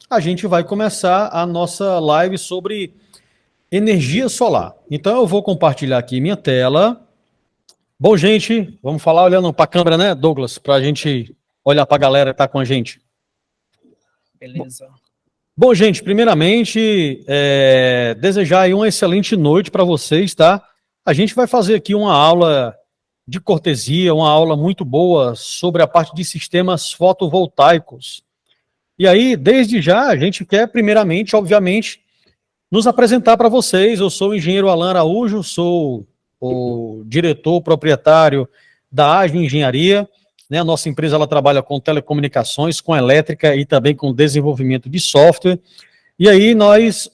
a gente vai começar a nossa live sobre energia solar. Então eu vou compartilhar aqui minha tela. Bom, gente, vamos falar olhando para a câmera, né, Douglas, para a gente olhar para a galera que está com a gente. Beleza. Bom, gente, primeiramente, desejar aí uma excelente noite para vocês, tá? A gente vai fazer aqui uma aula de cortesia, uma aula muito boa sobre a parte de sistemas fotovoltaicos. E aí, desde já, a gente quer, primeiramente, obviamente, nos apresentar para vocês. Eu sou o engenheiro Alan Araújo, sou o diretor proprietário da AGE Engenharia, né? A nossa empresa ela trabalha com telecomunicações, com elétrica e também com desenvolvimento de software. E aí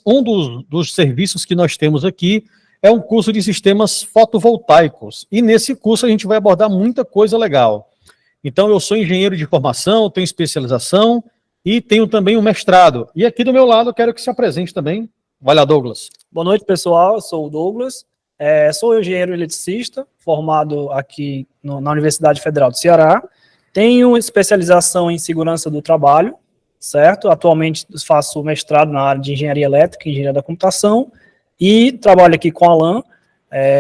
um dos serviços que nós temos aqui é um curso de sistemas fotovoltaicos. E nesse curso a gente vai abordar muita coisa legal. Então eu sou engenheiro de formação, tenho especialização e tenho também um mestrado. E aqui do meu lado eu quero que se apresente também. Vai lá, Douglas. Boa noite, pessoal. Eu sou o Douglas. Sou engenheiro eletricista, formado aqui na Universidade Federal do Ceará. Tenho especialização em segurança do trabalho, certo? Atualmente faço mestrado na área de engenharia elétrica e engenharia da computação e trabalho aqui com a Alan.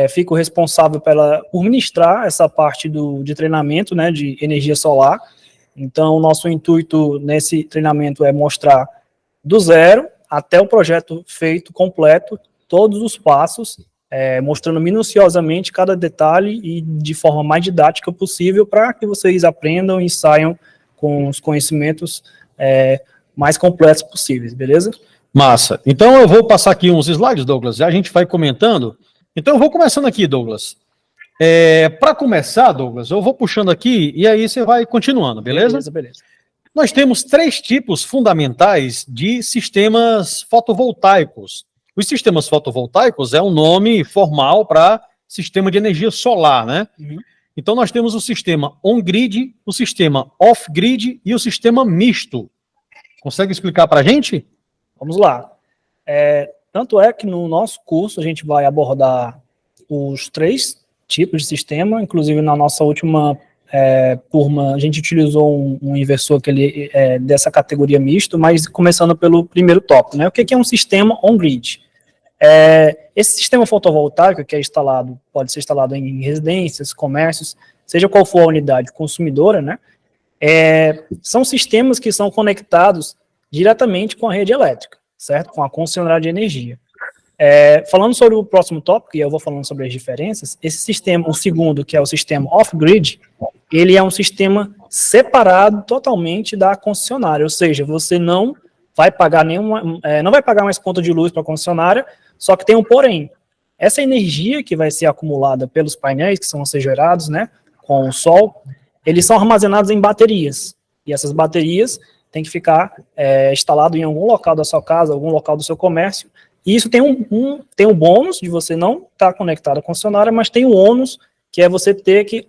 Fico responsável por ministrar essa parte de treinamento, né, de energia solar. Então, o nosso intuito nesse treinamento é mostrar do zero até o projeto feito, completo, todos os passos, mostrando minuciosamente cada detalhe e de forma mais didática possível para que vocês aprendam e saiam com os conhecimentos mais completos possíveis, beleza? Massa. Então eu vou passar aqui uns slides, Douglas, e a gente vai comentando. Então eu vou começando aqui, Douglas. Para começar, Douglas, eu vou puxando aqui e aí você vai continuando, beleza? Beleza. Nós temos 3 tipos fundamentais de sistemas fotovoltaicos. Os sistemas fotovoltaicos é um nome formal para sistema de energia solar, né? Uhum. Então nós temos o sistema on-grid, o sistema off-grid e o sistema misto. Consegue explicar para a gente? Vamos lá. Tanto é que no nosso curso a gente vai abordar os 3 tipos de sistema, inclusive na nossa última turma a gente utilizou um inversor que ele é dessa categoria misto, mas começando pelo primeiro tópico, né? O que é um sistema on-grid? Esse sistema fotovoltaico que é instalado, pode ser instalado em residências, comércios, seja qual for a unidade consumidora, né? São sistemas que são conectados diretamente com a rede elétrica, certo? Com a concessionária de energia. Falando sobre o próximo tópico, e eu vou falando sobre as diferenças, esse sistema, o segundo, que é o sistema off-grid, ele é um sistema separado totalmente da concessionária, ou seja, você não vai pagar não vai pagar mais conta de luz para a concessionária, só que tem um porém. Essa energia que vai ser acumulada pelos painéis, que vão ser gerados, né, com o sol, eles são armazenados em baterias, e essas baterias têm que ficar instalado em algum local da sua casa, algum local do seu comércio. E isso tem um bônus de você não estar conectado à concessionária, mas tem um ônus, que é você ter que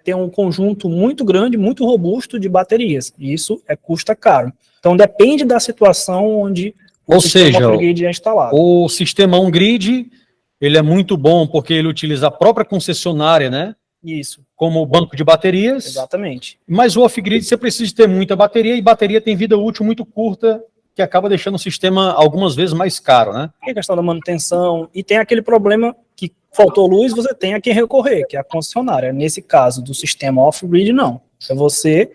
ter um conjunto muito grande, muito robusto de baterias. E isso custa caro. Então, depende da situação onde o sistema on-grid é instalado. O sistema on-grid, ele é muito bom porque ele utiliza a própria concessionária, né? Isso. Como banco de baterias. Exatamente. Mas o off-grid você precisa ter muita bateria, e bateria tem vida útil muito curta, que acaba deixando o sistema algumas vezes mais caro, né? Tem a questão da manutenção, e tem aquele problema que faltou luz, você tem a quem recorrer, que é a concessionária. Nesse caso do sistema off-grid, não. Você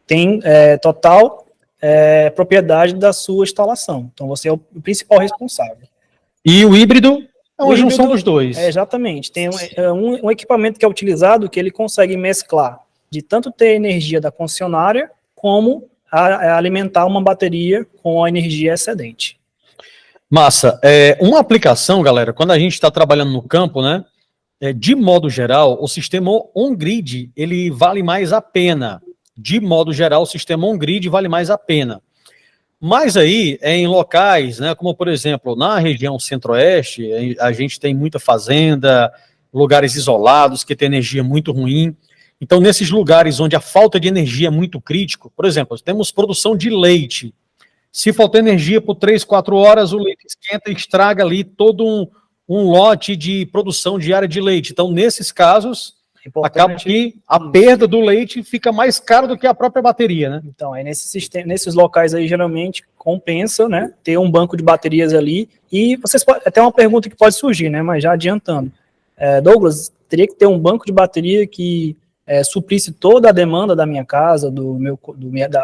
tem total propriedade da sua instalação. Então você é o principal responsável. E o híbrido é uma junção dos dois. Exatamente. Tem um equipamento que é utilizado que ele consegue mesclar de tanto ter energia da concessionária como alimentar uma bateria com a energia excedente. Massa. Uma aplicação, galera, quando a gente está trabalhando no campo, né, de modo geral, o sistema on-grid, ele vale mais a pena. De modo geral, o sistema on-grid vale mais a pena. Mas aí, em locais, né, como por exemplo, na região centro-oeste, a gente tem muita fazenda, lugares isolados, que tem energia muito ruim. Então, nesses lugares onde a falta de energia é muito crítico, por exemplo, temos produção de leite. Se faltar energia por 3, 4 horas, o leite esquenta e estraga ali todo um lote de produção diária de leite. Então, nesses casos, acaba que a perda do leite fica mais cara do que a própria bateria, né? Então, aí nesses locais aí, geralmente, compensa, né, ter um banco de baterias ali. E vocês até uma pergunta que pode surgir, né, mas já adiantando. Douglas, teria que ter um banco de bateria que suprisse toda a demanda da minha casa,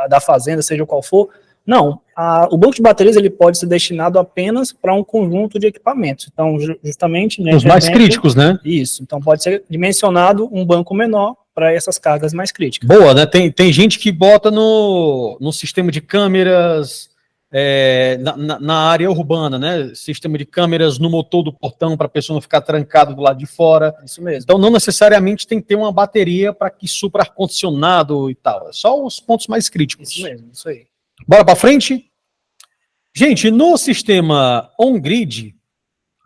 da fazenda, seja qual for? Não, o banco de baterias ele pode ser destinado apenas para um conjunto de equipamentos. Então, justamente... Os mais críticos, né? Isso, então pode ser dimensionado um banco menor para essas cargas mais críticas. Boa, né? Tem gente que bota no sistema de câmeras na área urbana, né? Sistema de câmeras no motor do portão para a pessoa não ficar trancada do lado de fora. Isso mesmo. Então, não necessariamente tem que ter uma bateria para que supra ar-condicionado e tal. É só os pontos mais críticos. Isso mesmo, isso aí. Bora para frente? Gente, no sistema on-grid,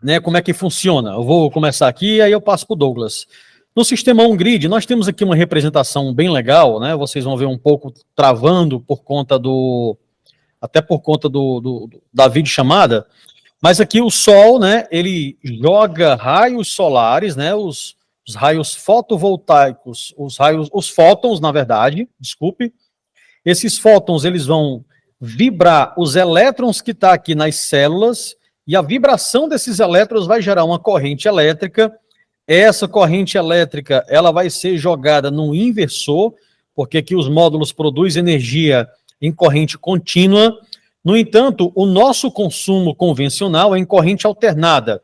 né, como é que funciona? Eu vou começar aqui e aí eu passo para o Douglas. No sistema on-grid, nós temos aqui uma representação bem legal, né? Vocês vão ver um pouco travando por conta da videochamada, mas aqui o Sol, né, ele joga raios solares, né, os raios fotovoltaicos, os fótons, na verdade, desculpe. Esses fótons, eles vão vibrar os elétrons que está aqui nas células, e a vibração desses elétrons vai gerar uma corrente elétrica. Essa corrente elétrica, ela vai ser jogada no inversor, porque aqui os módulos produzem energia em corrente contínua. No entanto, o nosso consumo convencional é em corrente alternada.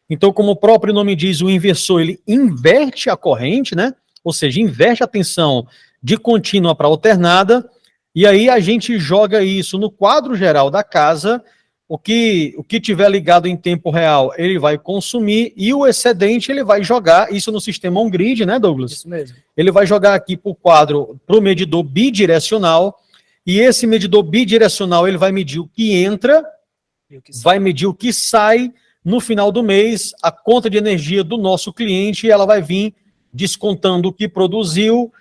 Então, como o próprio nome diz, o inversor, ele inverte a corrente, né? Ou seja, inverte a tensão de contínua para alternada, e aí a gente joga isso no quadro geral da casa. O que tiver ligado em tempo real, ele vai consumir, e o excedente ele vai jogar, isso no sistema on-grid, né, Douglas? Isso mesmo. Ele vai jogar aqui para o quadro, para o medidor bidirecional, e esse medidor bidirecional ele vai medir o que entra, vai medir o que sai. No final do mês, a conta de energia do nosso cliente, ela vai vir descontando o que produziu,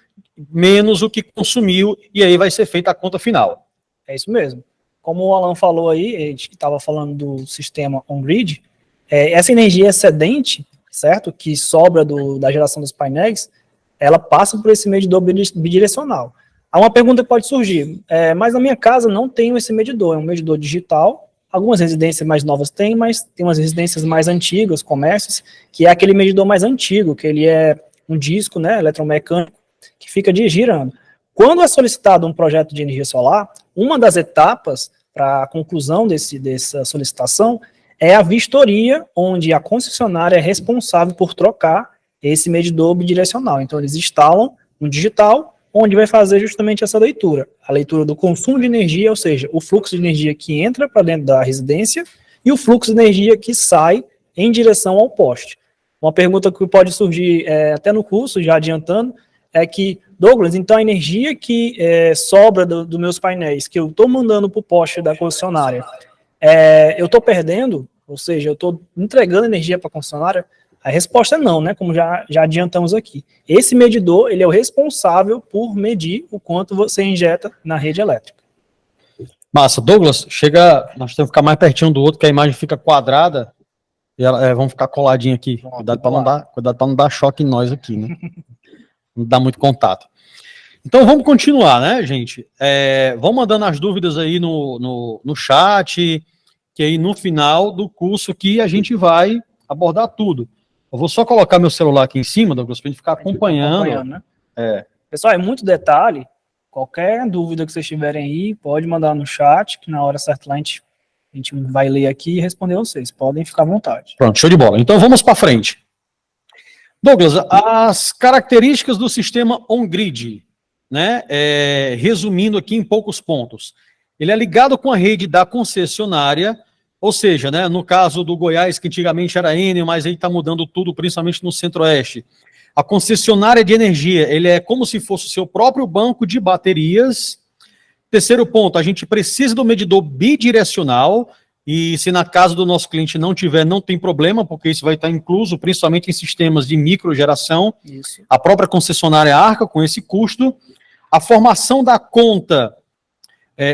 menos o que consumiu, e aí vai ser feita a conta final. É isso mesmo. Como o Alan falou aí, a gente estava falando do sistema on-grid, essa energia excedente, certo, que sobra da geração dos painéis, ela passa por esse medidor bidirecional. Há uma pergunta que pode surgir, mas na minha casa não tenho esse medidor, é um medidor digital. Algumas residências mais novas têm, mas tem umas residências mais antigas, comércios, que é aquele medidor mais antigo, que ele é um disco, né, eletromecânico, que fica girando. Quando é solicitado um projeto de energia solar, uma das etapas para a conclusão dessa solicitação é a vistoria, onde a concessionária é responsável por trocar esse medidor bidirecional. Então, eles instalam um digital, onde vai fazer justamente essa leitura. A leitura do consumo de energia, ou seja, o fluxo de energia que entra para dentro da residência e o fluxo de energia que sai em direção ao poste. Uma pergunta que pode surgir até no curso, já adiantando, é que, Douglas, então a energia que sobra dos meus painéis, que eu estou mandando para o poste da concessionária, eu estou perdendo, ou seja, eu estou entregando energia para a concessionária? A resposta é não, né? Como já adiantamos aqui. Esse medidor, ele é o responsável por medir o quanto você injeta na rede elétrica. Massa. Douglas, nós temos que ficar mais pertinho do outro, que a imagem fica quadrada, e vamos ficar coladinho aqui. Cuidado para não dar choque em nós aqui, né? Não dá muito contato. Então vamos continuar, né, gente? Vão mandando as dúvidas aí no chat, que aí no final do curso aqui a gente vai abordar tudo. Eu vou só colocar meu celular aqui em cima, Douglas, para a gente ficar acompanhando. Né? Pessoal, é muito detalhe. Qualquer dúvida que vocês tiverem aí, pode mandar no chat, que na hora certa lá a gente vai ler aqui e responder vocês. Podem ficar à vontade. Pronto, show de bola. Então vamos para frente. Douglas, as características do sistema on-grid, né? Resumindo aqui em poucos pontos. Ele é ligado com a rede da concessionária, ou seja, né, no caso do Goiás, que antigamente era Enel, mas aí está mudando tudo, principalmente no Centro-Oeste. A concessionária de energia, ele é como se fosse o seu próprio banco de baterias. Terceiro ponto, a gente precisa do medidor bidirecional, e se na casa do nosso cliente não tiver, não tem problema, porque isso vai estar incluso, principalmente em sistemas de microgeração. Isso. A própria concessionária arca com esse custo. A formação da conta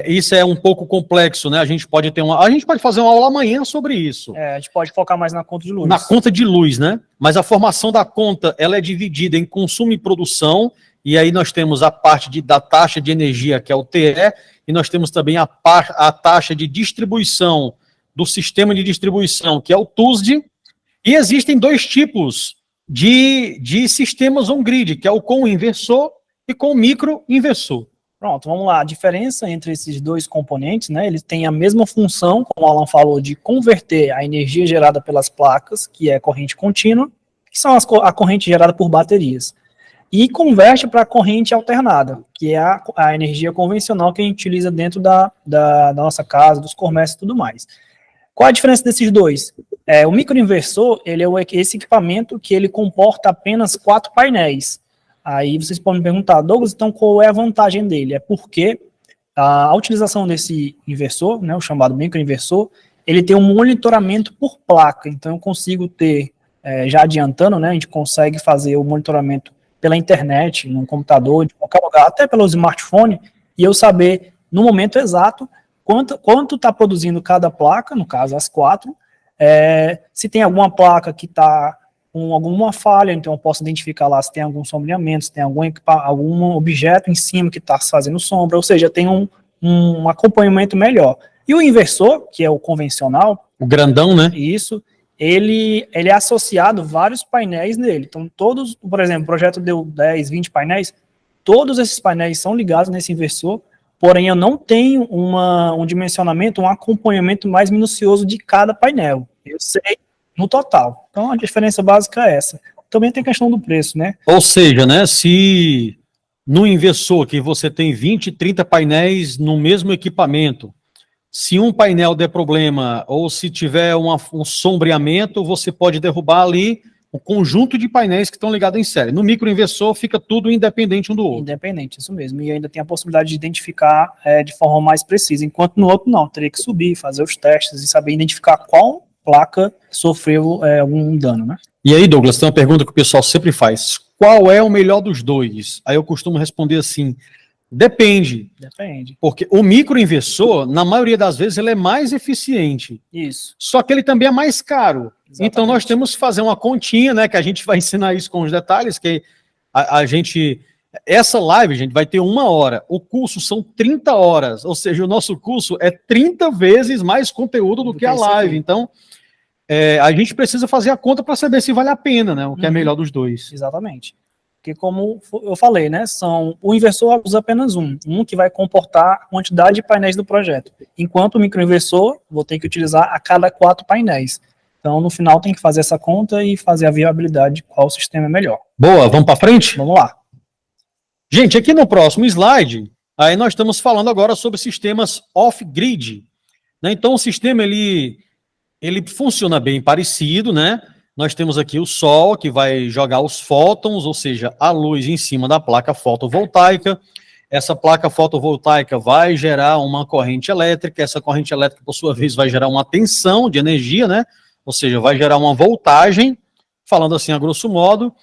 isso é um pouco complexo, né? A gente pode fazer uma aula amanhã sobre isso. A gente pode focar mais na conta de luz. Na conta de luz, né? Mas a formação da conta, ela é dividida em consumo e produção, e aí nós temos a parte da taxa de energia, que é o TE, e nós temos também a taxa de distribuição do sistema de distribuição, que é o TUSD, e existem dois tipos de sistemas on-grid, que é o com inversor e com microinversor. Pronto, vamos lá. A diferença entre esses dois componentes, né, eles têm a mesma função, como o Alan falou, de converter a energia gerada pelas placas, que é corrente contínua, que são a corrente gerada por baterias, e converte para a corrente alternada, que é a energia convencional que a gente utiliza dentro da nossa casa, dos comércios e tudo mais. Qual a diferença desses dois? O microinversor, ele é esse equipamento que ele comporta apenas 4 painéis. Aí vocês podem me perguntar, Douglas, então qual é a vantagem dele? É porque a utilização desse inversor, né, o chamado microinversor, ele tem um monitoramento por placa. Então eu consigo ter, já adiantando, né, a gente consegue fazer o monitoramento pela internet, no computador, de qualquer lugar, até pelo smartphone, e eu saber no momento exato quanto está produzindo cada placa, no caso as 4, se tem alguma placa que está com alguma falha, então eu posso identificar lá se tem algum sombreamento, se tem algum objeto em cima que está fazendo sombra, ou seja, tem um acompanhamento melhor. E o inversor, que é o convencional, o grandão, né? Isso, ele é associado a vários painéis nele. Então todos, por exemplo, o projeto deu 10, 20 painéis, todos esses painéis são ligados nesse inversor, porém eu não tenho um dimensionamento, um acompanhamento mais minucioso de cada painel. Eu sei no total. Então a diferença básica é essa. Também tem a questão do preço, né? Ou seja, né, se no inversor que você tem 20, 30 painéis no mesmo equipamento, se um painel der problema ou se tiver um sombreamento, você pode derrubar ali o conjunto de painéis que estão ligados em série. No microinversor fica tudo independente um do outro. Independente, isso mesmo. E ainda tem a possibilidade de identificar de forma mais precisa, enquanto no outro não. Teria que subir, fazer os testes e saber identificar qual placa sofreu algum dano, né? E aí, Douglas, tem uma pergunta que o pessoal sempre faz. Qual é o melhor dos dois? Aí eu costumo responder assim, depende. Depende. Porque o microinversor, na maioria das vezes, ele é mais eficiente. Isso. Só que ele também é mais caro. Exatamente. Então nós temos que fazer uma continha, né? Que a gente vai ensinar isso com os detalhes, que a gente... Essa live, gente, vai ter 1 hora. O curso são 30 horas. Ou seja, o nosso curso é 30 vezes mais conteúdo do que a live. Então, a gente precisa fazer a conta para saber se vale a pena, né? O que é melhor dos dois. Exatamente. Porque como eu falei, né? O inversor usa apenas um que vai comportar a quantidade de painéis do projeto. Enquanto o microinversor, vou ter que utilizar a cada 4 painéis. Então, no final, tem que fazer essa conta e fazer a viabilidade de qual sistema é melhor. Boa, vamos para frente? Vamos lá. Gente, aqui no próximo slide, aí nós estamos falando agora sobre sistemas off-grid. Né? Então, o sistema, ele funciona bem parecido, né? Nós temos aqui o Sol, que vai jogar os fótons, ou seja, a luz em cima da placa fotovoltaica. Essa placa fotovoltaica vai gerar uma corrente elétrica, essa corrente elétrica, por sua vez, vai gerar uma tensão de energia, né? Ou seja, vai gerar uma voltagem, falando assim a grosso modo.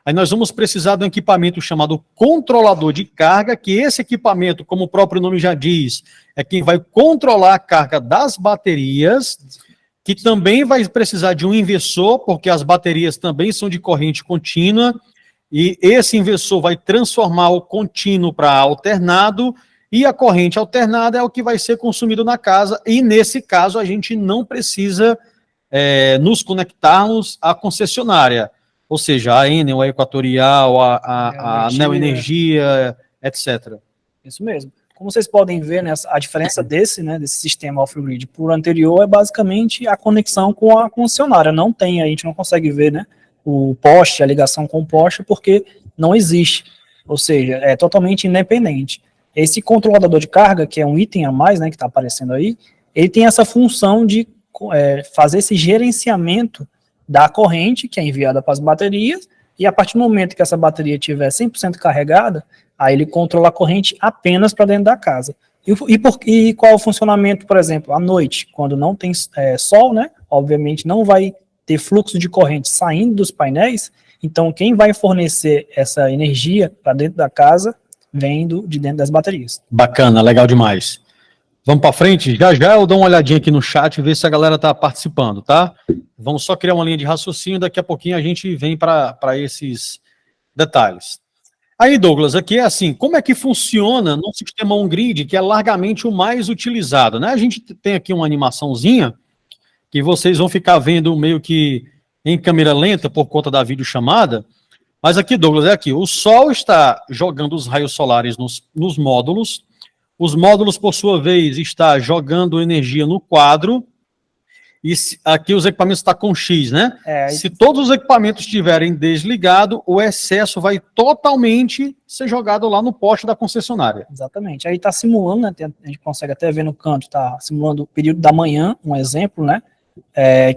Aí nós vamos precisar de um equipamento chamado controlador de carga, que esse equipamento, como o próprio nome já diz, é quem vai controlar a carga das baterias, que também vai precisar de um inversor, porque as baterias também são de corrente contínua, e esse inversor vai transformar o contínuo para alternado, e a corrente alternada é o que vai ser consumido na casa, e nesse caso a gente não precisa nos conectarmos à concessionária, ou seja, a Enel, a Equatorial, a Neoenergia, etc. Isso mesmo. Como vocês podem ver, né, a diferença desse sistema off-grid por anterior é basicamente a conexão com a concessionária. Não tem, a gente não consegue ver, né, o poste, a ligação com o poste, porque não existe. Ou seja, é totalmente independente. Esse controlador de carga, que é um item a mais, né, que está aparecendo aí, ele tem essa função de fazer esse gerenciamento da corrente que é enviada para as baterias, e a partir do momento que essa bateria estiver 100% carregada, aí ele controla a corrente apenas para dentro da casa. E qual é o funcionamento, por exemplo, à noite, quando não tem sol, né? Obviamente não vai ter fluxo de corrente saindo dos painéis, então quem vai fornecer essa energia para dentro da casa vem de dentro das baterias. Bacana, legal demais. Vamos para frente? Já já eu dou uma olhadinha aqui no chat e ver se a galera está participando, tá? Vamos só criar uma linha de raciocínio, daqui a pouquinho a gente vem para esses detalhes. Aí, Douglas, aqui é assim, como é que funciona no sistema on-grid, que é largamente o mais utilizado, né? A gente tem aqui uma animaçãozinha que vocês vão ficar vendo meio que em câmera lenta por conta da videochamada, mas aqui, Douglas, é aqui, o Sol está jogando os raios solares nos módulos, os módulos, por sua vez, estão jogando energia no quadro, e aqui os equipamentos estão com X, né? Se todos os equipamentos estiverem desligados, o excesso vai totalmente ser jogado lá no poste da concessionária. Exatamente. Aí está simulando, né? A gente consegue até ver no canto, está simulando o período da manhã, um exemplo, né?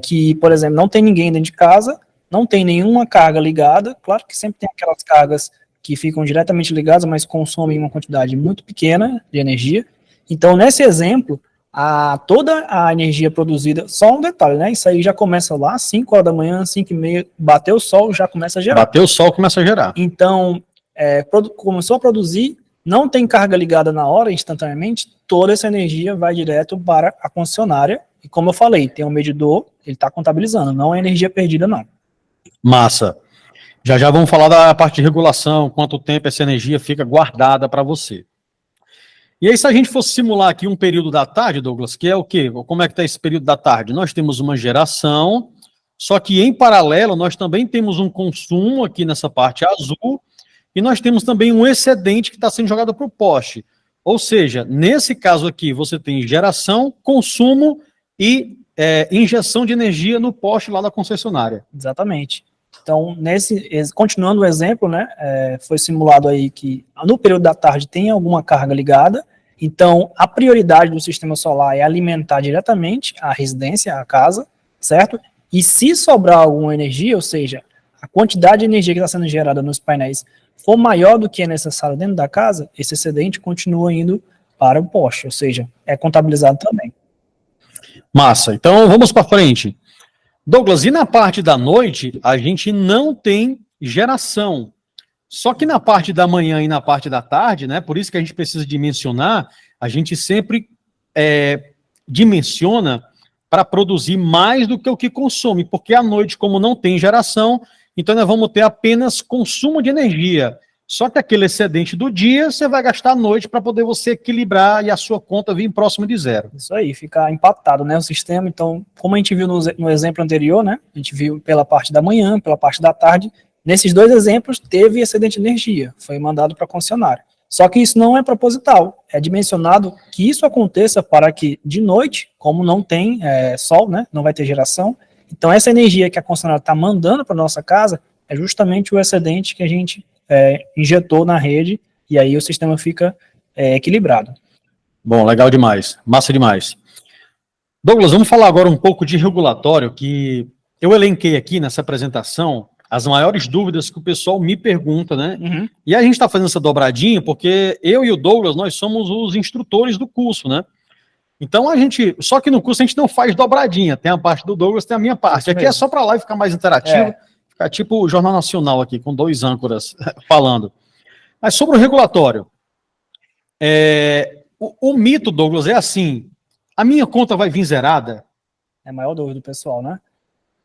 Que, por exemplo, não tem ninguém dentro de casa, não tem nenhuma carga ligada. Claro que sempre tem aquelas cargas que ficam diretamente ligadas, mas consomem uma quantidade muito pequena de energia. Então, nesse exemplo, toda a energia produzida, só um detalhe, né? Isso aí já começa lá, 5 horas da manhã, 5h30, bateu o sol, já começa a gerar. Bateu o sol, começa a gerar. Então, começou a produzir, não tem carga ligada na hora, instantaneamente, toda essa energia vai direto para a concessionária. E como eu falei, tem um medidor, ele está contabilizando, não é energia perdida, não. Massa. Já já vamos falar da parte de regulação, quanto tempo essa energia fica guardada para você. E aí, se a gente fosse simular aqui um período da tarde, Douglas, que é o quê? Como é que está esse período da tarde? Nós temos uma geração, só que em paralelo nós também temos um consumo aqui nessa parte azul, e nós temos também um excedente que está sendo jogado para o poste. Ou seja, nesse caso aqui, você tem geração, consumo e injeção de energia no poste lá da concessionária. Exatamente. Então, continuando o exemplo, né, foi simulado aí que no período da tarde tem alguma carga ligada, então a prioridade do sistema solar é alimentar diretamente a residência, a casa, certo? E se sobrar alguma energia, ou seja, a quantidade de energia que está sendo gerada nos painéis for maior do que é necessário dentro da casa, esse excedente continua indo para o poste, ou seja, é contabilizado também. Massa. Então, vamos para frente. Douglas, e na parte da noite, a gente não tem geração. Só que na parte da manhã e na parte da tarde, né, por isso que a gente precisa dimensionar, a gente sempre dimensiona para produzir mais do que o que consome, porque à noite, como não tem geração, então nós vamos ter apenas consumo de energia. Só que aquele excedente do dia, você vai gastar à noite para poder você equilibrar e a sua conta vir próxima de zero. Isso aí, ficar empatado, né, o sistema. Então, como a gente viu no exemplo anterior, né, a gente viu pela parte da manhã, pela parte da tarde, nesses dois exemplos teve excedente de energia, foi mandado para a concessionária. Só que isso não é proposital, é dimensionado que isso aconteça para que de noite, como não tem sol, né, não vai ter geração, então essa energia que a concessionária está mandando para a nossa casa é justamente o excedente que a gente injetou na rede, e aí o sistema fica equilibrado. Bom, legal demais, massa demais. Douglas, vamos falar agora um pouco de regulatório, que eu elenquei aqui nessa apresentação as maiores dúvidas que o pessoal me pergunta, né? Uhum. E a gente está fazendo essa dobradinha porque eu e o Douglas, nós somos os instrutores do curso, né? Então só que no curso a gente não faz dobradinha, tem a parte do Douglas, tem a minha parte. Aqui é só para lá e ficar mais interativo, ficar tipo o Jornal Nacional aqui, com 2 âncoras falando. Mas sobre o regulatório, o mito, Douglas, é assim, a minha conta vai vir zerada? É a maior dúvida do pessoal, né?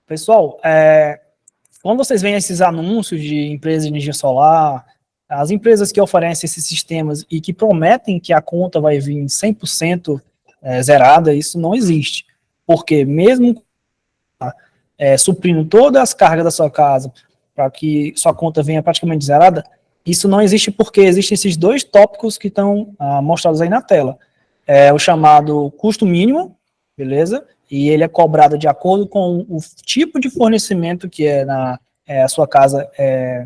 Pessoal, quando vocês veem esses anúncios de empresas de energia solar, as empresas que oferecem esses sistemas e que prometem que a conta vai vir 100% zerada, isso não existe. Porque mesmo suprindo todas as cargas da sua casa para que sua conta venha praticamente zerada, isso não existe porque existem esses 2 tópicos que estão mostrados aí na tela. O chamado custo mínimo, beleza? E ele é cobrado de acordo com o tipo de fornecimento que a sua casa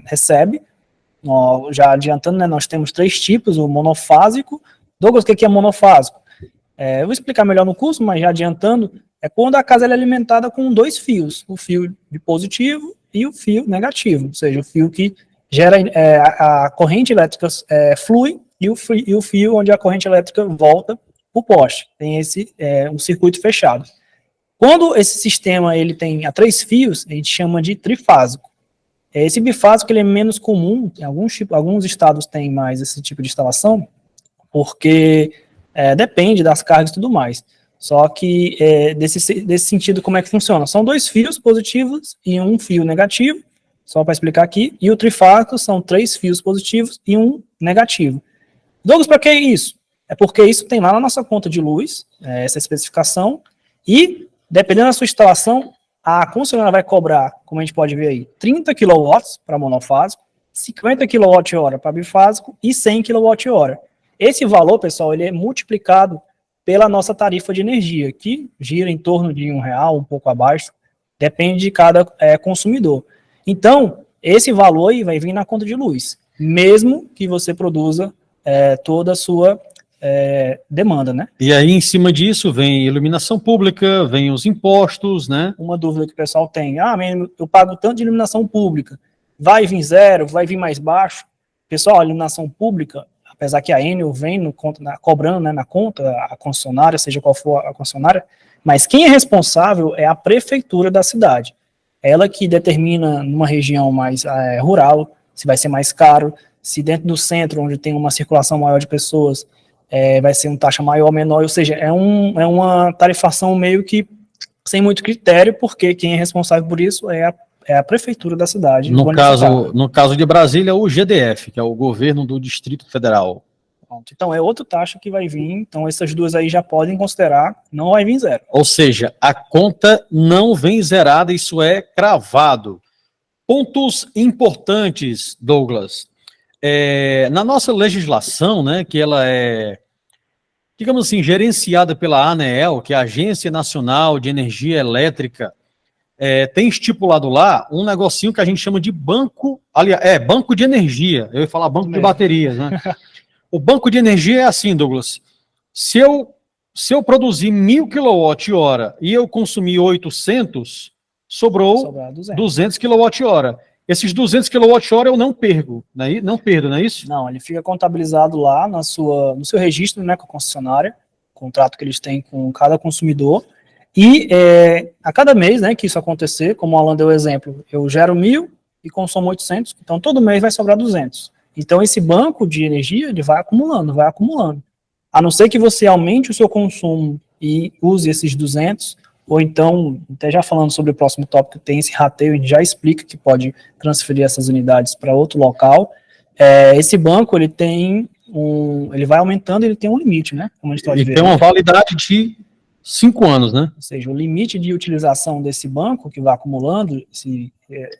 recebe. Já adiantando, né, nós temos 3 tipos, o monofásico. Douglas, o que é monofásico? Eu vou explicar melhor no curso, mas já adiantando, é quando a casa é alimentada com 2 fios, o fio de positivo e o fio negativo, ou seja, o fio que gera a corrente elétrica flui e o fio onde a corrente elétrica volta para o poste. Tem um circuito fechado. Quando esse sistema ele tem 3 fios, a gente chama de trifásico. Esse bifásico ele é menos comum, alguns estados têm mais esse tipo de instalação, porque depende das cargas e tudo mais. Só que, desse sentido, como é que funciona? São 2 fios positivos e um fio negativo, só para explicar aqui, e o trifásico são 3 fios positivos e um negativo. Douglas, para que isso? É porque isso tem lá na nossa conta de luz, essa especificação, e, dependendo da sua instalação, a concessionária vai cobrar, como a gente pode ver aí, 30 kW para monofásico, 50 kWh para bifásico e 100 kWh. Esse valor, pessoal, ele é multiplicado pela nossa tarifa de energia, que gira em torno de R$1, um pouco abaixo, depende de cada consumidor. Então, esse valor aí vai vir na conta de luz, mesmo que você produza toda a sua demanda, né? E aí, em cima disso, vem iluminação pública, vem os impostos, né? Uma dúvida que o pessoal tem, eu pago tanto de iluminação pública, vai vir zero, vai vir mais baixo? Pessoal, a iluminação pública, apesar que a Enel vem cobrando, né, na conta, a concessionária, seja qual for a concessionária, mas quem é responsável é a prefeitura da cidade. Ela que determina numa região mais rural, se vai ser mais caro, se dentro do centro, onde tem uma circulação maior de pessoas, vai ser uma taxa maior ou menor, ou seja, é uma tarifação meio que sem muito critério, porque quem é responsável por isso é a prefeitura da cidade. No caso de Brasília, o GDF, que é o governo do Distrito Federal. Pronto. Então, é outra taxa que vai vir, então essas duas aí já podem considerar, não vai vir zero. Ou seja, a conta não vem zerada, isso é cravado. Pontos importantes, Douglas. Na nossa legislação, né, que ela é, digamos assim, gerenciada pela ANEEL, que é a Agência Nacional de Energia Elétrica, tem estipulado lá um negocinho que a gente chama de banco, aliás, banco de energia. Eu ia falar banco de baterias, né? O banco de energia é assim, Douglas. Se eu produzir 1.000 kWh e eu consumir 800, sobrou 200 kWh. Esses 200 kWh eu não perco, não perdo, não é isso? Não, ele fica contabilizado lá no seu registro, né, com a concessionária, contrato que eles têm com cada consumidor. E a cada mês, né, que isso acontecer, como o Alan deu o exemplo, eu gero 1.000 e consumo 800, então todo mês vai sobrar 200. Então esse banco de energia, ele vai acumulando. A não ser que você aumente o seu consumo e use esses 200, ou então, até já falando sobre o próximo tópico, tem esse rateio, a gente já explica que pode transferir essas unidades para outro local. Esse banco, ele vai aumentando, ele tem um limite, né? Como a gente pode ver. Tem uma validade de 5 anos, né? Ou seja, o limite de utilização desse banco, que vai acumulando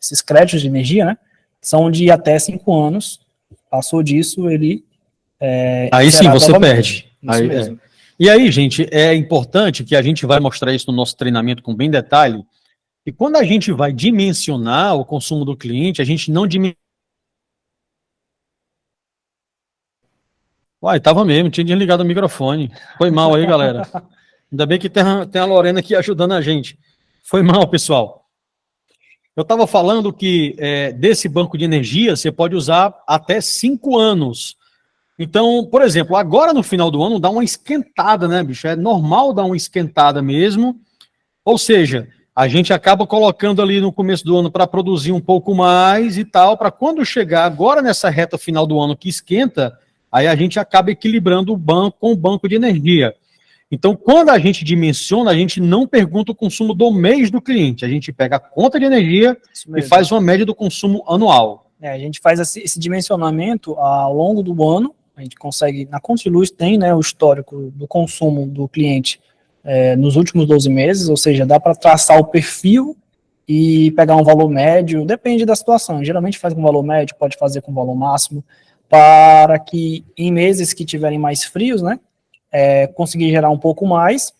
esses créditos de energia, né, são de até 5 anos. Passou disso, ele... aí sim, você perde. E aí, gente, é importante que a gente vai mostrar isso no nosso treinamento com bem detalhe, que quando a gente vai dimensionar o consumo do cliente, a gente não dimensiona... Uai, tava mesmo, tinha desligado o microfone. Foi mal aí, galera. Ainda bem que tem a Lorena aqui ajudando a gente. Foi mal, pessoal. Eu estava falando que desse banco de energia você pode usar até 5 anos. Então, por exemplo, agora no final do ano dá uma esquentada, né, bicho? É normal dar uma esquentada mesmo. Ou seja, a gente acaba colocando ali no começo do ano para produzir um pouco mais e tal, para quando chegar agora nessa reta final do ano que esquenta, aí a gente acaba equilibrando o banco com o banco de energia. Então, quando a gente dimensiona, a gente não pergunta o consumo do mês do cliente, a gente pega a conta de energia e faz uma média do consumo anual. A gente faz esse dimensionamento ao longo do ano, a gente consegue, na conta de luz tem, né, o histórico do consumo do cliente nos últimos 12 meses, ou seja, dá para traçar o perfil e pegar um valor médio, depende da situação, geralmente faz com valor médio, pode fazer com valor máximo, para que em meses que tiverem mais frios, né, conseguir gerar um pouco mais.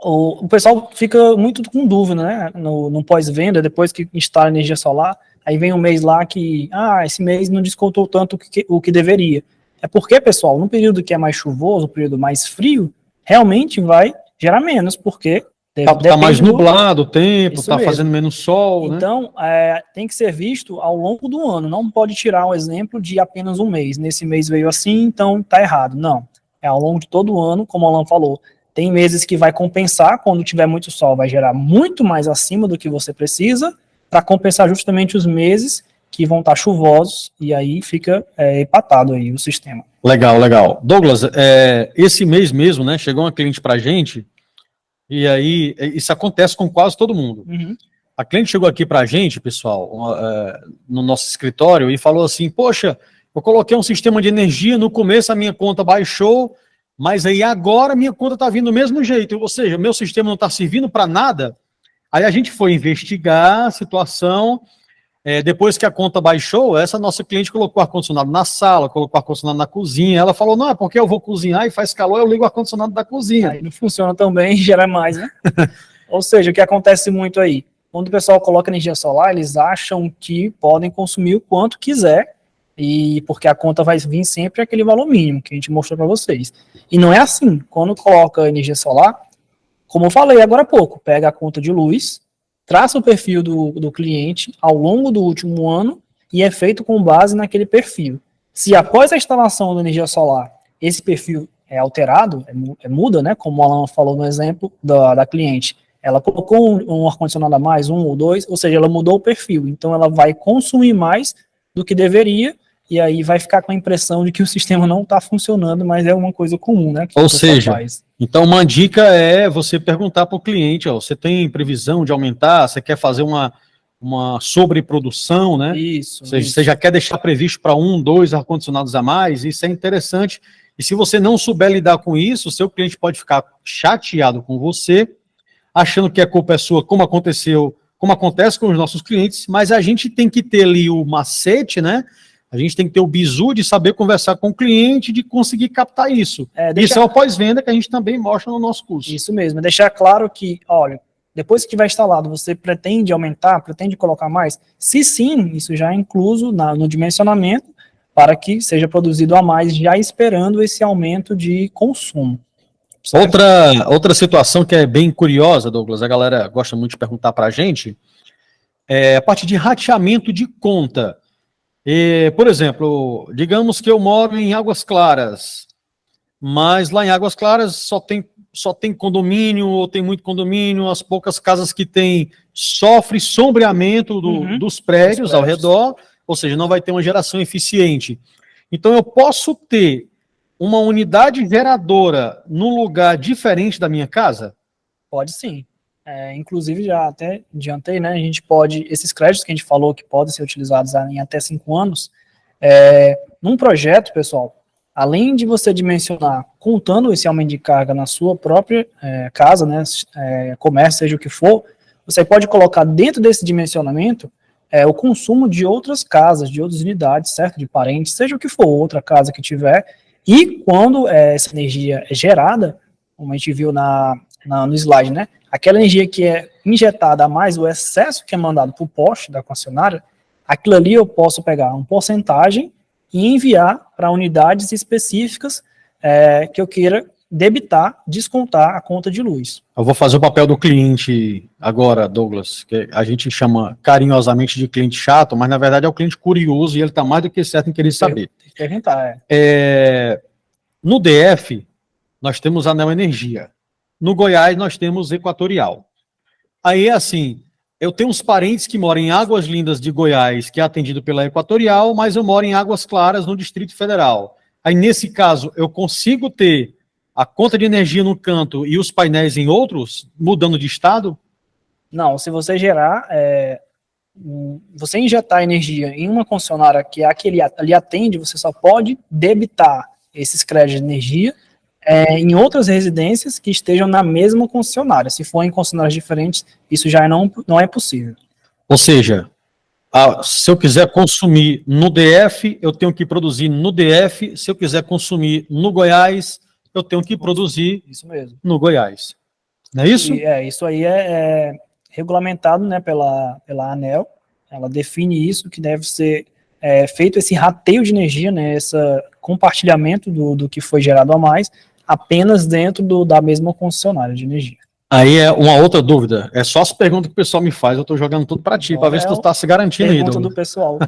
O pessoal fica muito com dúvida, né, no pós-venda, depois que instala energia solar, aí vem um mês lá que, esse mês não descontou tanto o que deveria. É porque, pessoal, no período que é mais chuvoso, no período mais frio, realmente vai gerar menos, porque... Está mais nublado o tempo, está fazendo menos sol, então, né? Tem que ser visto ao longo do ano, não pode tirar um exemplo de apenas um mês. Nesse mês veio assim, então está errado. Não, é ao longo de todo o ano, como o Alan falou. Tem meses que vai compensar, quando tiver muito sol, vai gerar muito mais acima do que você precisa, para compensar justamente os meses que vão estar chuvosos, e aí fica empatado aí o sistema. Legal, legal. Douglas, esse mês mesmo, né, chegou uma cliente pra gente, e aí, isso acontece com quase todo mundo. Uhum. A cliente chegou aqui pra gente, pessoal, no nosso escritório, e falou assim, poxa, eu coloquei um sistema de energia, no começo a minha conta baixou, mas aí agora a minha conta está vindo do mesmo jeito, ou seja, meu sistema não está servindo para nada. Aí a gente foi investigar a situação, depois que a conta baixou, essa nossa cliente colocou ar-condicionado na sala, colocou ar-condicionado na cozinha, ela falou, não, é porque eu vou cozinhar e faz calor, eu ligo o ar-condicionado da cozinha. Aí não funciona tão bem e gera mais, né? Ou seja, o que acontece muito aí? Quando o pessoal coloca energia solar, eles acham que podem consumir o quanto quiser, e porque a conta vai vir sempre aquele valor mínimo que a gente mostrou para vocês. E não é assim. Quando coloca energia solar, como eu falei agora há pouco, pega a conta de luz, traça o perfil do cliente ao longo do último ano e é feito com base naquele perfil. Se após a instalação da energia solar esse perfil é alterado, muda, né? Como o Alan falou no exemplo da cliente, ela colocou um ar-condicionado a mais, 1 ou 2, ou seja, ela mudou o perfil. Então ela vai consumir mais do que deveria, e aí vai ficar com a impressão de que o sistema não está funcionando, mas é uma coisa comum, né? Ou seja, então uma dica é você perguntar para o cliente, ó, você tem previsão de aumentar, você quer fazer uma sobreprodução, né? Isso. Ou seja, você já quer deixar previsto para 1, 2 ar-condicionados a mais, isso é interessante. E se você não souber lidar com isso, o seu cliente pode ficar chateado com você, achando que a culpa é sua, como acontece com os nossos clientes, mas a gente tem que ter ali o macete, né? A gente tem que ter o bizu de saber conversar com o cliente, de conseguir captar isso. Isso é o pós-venda que a gente também mostra no nosso curso. Isso mesmo, deixar claro que, olha, depois que tiver instalado, você pretende aumentar, pretende colocar mais? Se sim, isso já é incluso no dimensionamento, para que seja produzido a mais, já esperando esse aumento de consumo. Outra situação que é bem curiosa, Douglas, a galera gosta muito de perguntar para a gente, é a parte de rateamento de conta. Por exemplo, digamos que eu moro em Águas Claras, mas lá em Águas Claras só tem condomínio, ou tem muito condomínio, as poucas casas que tem sofre sombreamento dos prédios ao redor, ou seja, não vai ter uma geração eficiente. Então eu posso ter uma unidade geradora num lugar diferente da minha casa? Pode sim. Inclusive, já até adiantei, né? A gente pode, esses créditos que a gente falou que podem ser utilizados em até 5 anos, num projeto, pessoal, além de você dimensionar contando esse aumento de carga na sua própria casa, né? Comércio, seja o que for, você pode colocar dentro desse dimensionamento o consumo de outras casas, de outras unidades, certo? De parentes, seja o que for, outra casa que tiver. E quando essa energia é gerada, como a gente viu no slide, né? Aquela energia que é injetada a mais, o excesso que é mandado para o poste da concessionária, aquilo ali eu posso pegar uma porcentagem e enviar para unidades específicas que eu queira debitar, descontar a conta de luz. Eu vou fazer o papel do cliente agora, Douglas, que a gente chama carinhosamente de cliente chato, mas na verdade é o cliente curioso e ele está mais do que certo em querer saber. Tem que perguntar, No DF, nós temos a Neo Energia. No Goiás, nós temos Equatorial. Aí, assim, eu tenho uns parentes que moram em Águas Lindas de Goiás, que é atendido pela Equatorial, mas eu moro em Águas Claras, no Distrito Federal. Aí, nesse caso, eu consigo ter a conta de energia no canto e os painéis em outros, mudando de estado? Não, se você gerar, você injetar energia em uma concessionária que é a que ele atende, você só pode debitar esses créditos de energia em outras residências que estejam na mesma concessionária. Se for em concessionárias diferentes, isso já não é possível. Ou seja, se eu quiser consumir no DF, eu tenho que produzir no DF. Se eu quiser consumir no Goiás, eu tenho que produzir isso mesmo. No Goiás. Não é isso? Isso aí é regulamentado, né, pela ANEEL. Ela define isso, que deve ser feito esse rateio de energia, né, esse compartilhamento do que foi gerado a mais, apenas dentro da mesma concessionária de energia. Aí é uma outra dúvida. É só as perguntas que o pessoal me faz, eu estou jogando tudo para ti, para ver se tu está se garantindo aí. Pergunta do pessoal.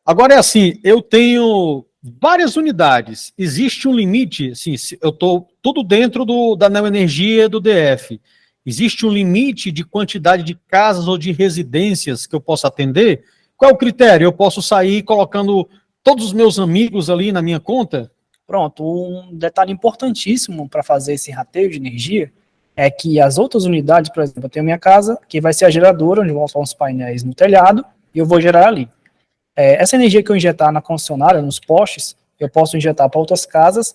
Agora é assim, eu tenho várias unidades. Existe um limite, assim, eu estou tudo dentro da Neo Energia do DF. Existe um limite de quantidade de casas ou de residências que eu posso atender? Qual é o critério? Eu posso sair colocando todos os meus amigos ali na minha conta? Pronto, um detalhe importantíssimo para fazer esse rateio de energia é que as outras unidades, por exemplo, eu tenho minha casa, que vai ser a geradora, onde vão estar os painéis no telhado, e eu vou gerar ali. Essa energia que eu injetar na concessionária, nos postes, eu posso injetar para outras casas,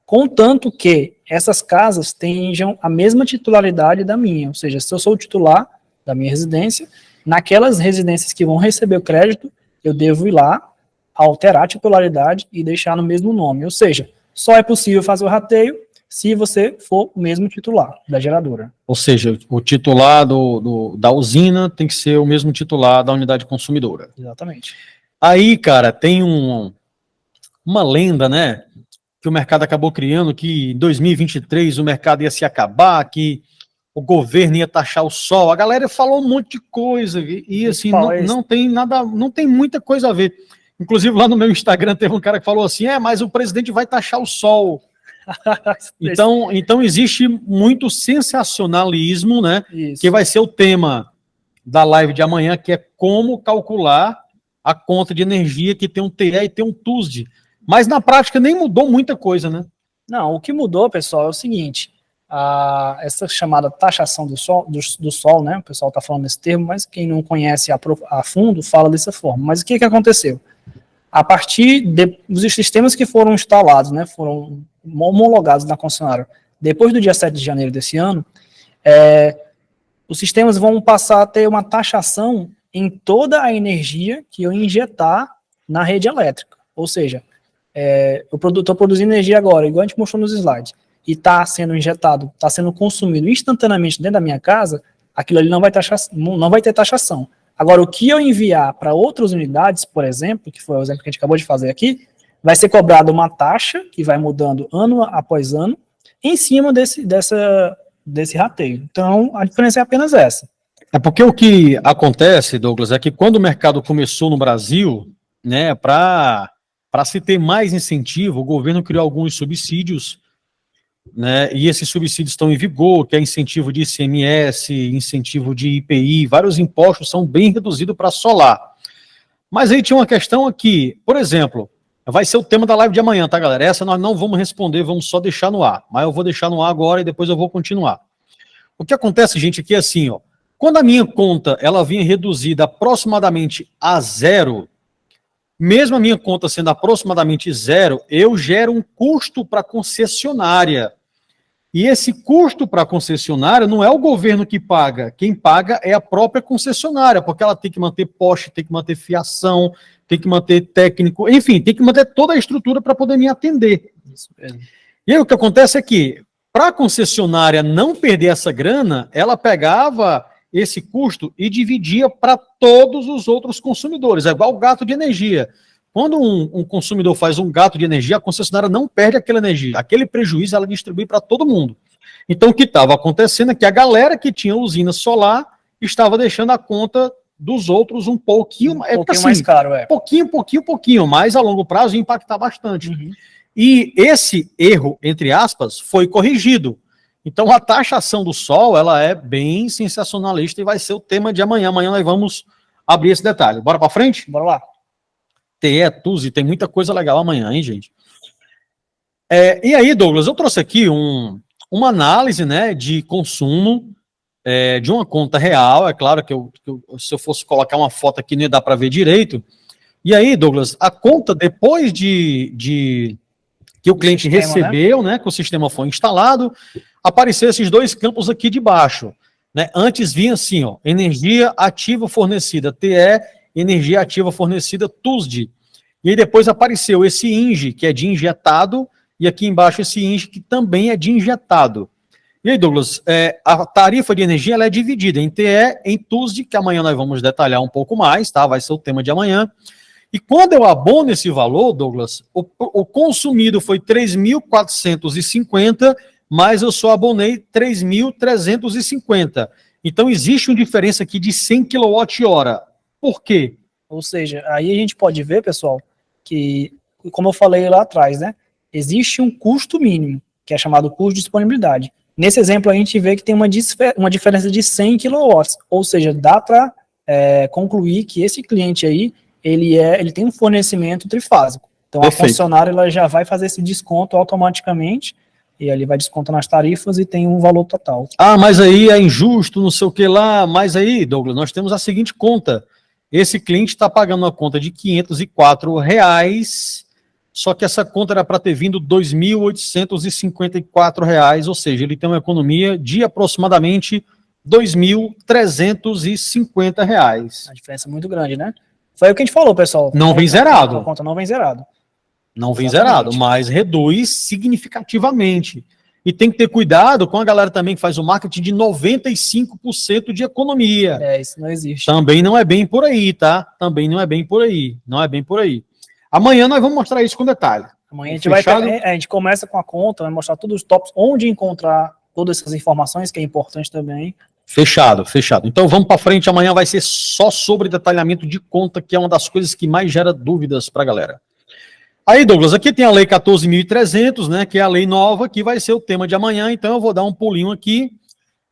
contanto que essas casas tenham a mesma titularidade da minha, ou seja, se eu sou o titular da minha residência, naquelas residências que vão receber o crédito, eu devo ir lá, alterar a titularidade e deixar no mesmo nome, ou seja, só é possível fazer o rateio se você for o mesmo titular da geradora. Ou seja, o titular da usina tem que ser o mesmo titular da unidade consumidora. Exatamente. Aí, cara, tem uma lenda, né, que o mercado acabou criando, que em 2023 o mercado ia se acabar, que o governo ia taxar o sol. A galera falou um monte de coisa e assim, não tem nada, não tem muita coisa a ver. Inclusive lá no meu Instagram teve um cara que falou assim, mas o presidente vai taxar o sol. Então existe muito sensacionalismo, né? Isso. Que vai ser o tema da live de amanhã, que é como calcular a conta de energia que tem um TE e tem um TUSD. Mas na prática nem mudou muita coisa, né? Não, o que mudou, pessoal, é o seguinte, essa chamada taxação do sol, né? O pessoal está falando desse termo, mas quem não conhece a fundo fala dessa forma. Mas o que aconteceu? A partir dos sistemas que foram instalados, né, foram homologados na concessionária, depois do dia 7 de janeiro desse ano, os sistemas vão passar a ter uma taxação em toda a energia que eu injetar na rede elétrica. Ou seja, eu estou produzindo energia agora, igual a gente mostrou nos slides, e está sendo injetado, está sendo consumido instantaneamente dentro da minha casa, aquilo ali não vai ter taxação. Agora, o que eu enviar para outras unidades, por exemplo, que foi o exemplo que a gente acabou de fazer aqui, vai ser cobrada uma taxa, que vai mudando ano após ano, em cima desse rateio. Então, a diferença é apenas essa. É porque o que acontece, Douglas, é que quando o mercado começou no Brasil, né, para se ter mais incentivo, o governo criou alguns subsídios, né, e esses subsídios estão em vigor, que é incentivo de ICMS, incentivo de IPI, vários impostos são bem reduzidos para solar. Mas aí tinha uma questão aqui, por exemplo, vai ser o tema da live de amanhã, tá, galera? Essa nós não vamos responder, vamos só deixar no ar, mas eu vou deixar no ar agora e depois eu vou continuar. O que acontece, gente, aqui é assim, ó, quando a minha conta ela vinha reduzida aproximadamente a zero, mesmo a minha conta sendo aproximadamente zero, eu gero um custo para a concessionária. E esse custo para a concessionária não é o governo que paga, quem paga é a própria concessionária, porque ela tem que manter poste, tem que manter fiação, tem que manter técnico, enfim, tem que manter toda a estrutura para poder me atender. Isso mesmo. E aí o que acontece é que, para a concessionária não perder essa grana, ela pegava esse custo e dividia para todos os outros consumidores. É igual o gasto de energia. Quando um consumidor faz um gasto de energia, a concessionária não perde aquela energia. Aquele prejuízo ela distribui para todo mundo. Então, o que estava acontecendo é que a galera que tinha usina solar estava deixando a conta dos outros um pouquinho assim, mais caro. Pouquinho, mas a longo prazo ia impactar bastante. Uhum. E esse erro, entre aspas, foi corrigido. Então, a taxação do sol, ela é bem sensacionalista e vai ser o tema de amanhã. Amanhã nós vamos abrir esse detalhe. Bora para frente? Bora lá. TE, TUSD, tem muita coisa legal amanhã, hein, gente? E aí, Douglas, eu trouxe aqui uma análise, né, de consumo de uma conta real. É claro que se eu fosse colocar uma foto aqui, não ia dar para ver direito. E aí, Douglas, a conta, depois que o cliente recebeu, né, que o sistema foi instalado, apareceram esses dois campos aqui de baixo. Né? Antes vinha assim, ó, energia ativa fornecida, TE, energia ativa fornecida, TUSD. E aí depois apareceu esse INGE, que é de injetado, e aqui embaixo esse INGE, que também é de injetado. E aí, Douglas, a tarifa de energia ela é dividida em TE, em TUSD, que amanhã nós vamos detalhar um pouco mais, tá? Vai ser o tema de amanhã. E quando eu abono esse valor, Douglas, o consumido foi 3.450, mas eu só abonei 3.350. Então, existe uma diferença aqui de 100 kWh. Por quê? Ou seja, aí a gente pode ver, pessoal, que, como eu falei lá atrás, né, existe um custo mínimo, que é chamado custo de disponibilidade. Nesse exemplo, a gente vê que tem uma diferença de 100 kW, ou seja, dá para concluir que esse cliente aí, ele tem um fornecimento trifásico. Então, Perfeito. a concessionária ela já vai fazer esse desconto automaticamente, e ali vai descontando as tarifas e tem um valor total. Ah, mas aí é injusto, não sei o que lá. Mas aí, Douglas, nós temos a seguinte conta. Esse cliente está pagando uma conta de R$504, só que essa conta era para ter vindo R$2.854, ou seja, ele tem uma economia de aproximadamente R$2.350. A diferença é muito grande, né? Foi o que a gente falou, pessoal. Não vem zerado. A conta não vem zerado. Não vem Exatamente. zerado, mas reduz significativamente. E tem que ter cuidado com a galera também que faz o marketing de 95% de economia. Isso não existe. Também não é bem por aí, tá? Também não é bem por aí. Não é bem por aí. Amanhã nós vamos mostrar isso com detalhe. Amanhã a gente a gente começa com a conta, vai mostrar todos os tops, onde encontrar todas essas informações, que é importante também. Fechado. Então vamos para frente. Amanhã vai ser só sobre detalhamento de conta, que é uma das coisas que mais gera dúvidas para a galera. Aí, Douglas, aqui tem a Lei 14.300, né, que é a lei nova, que vai ser o tema de amanhã, então eu vou dar um pulinho aqui.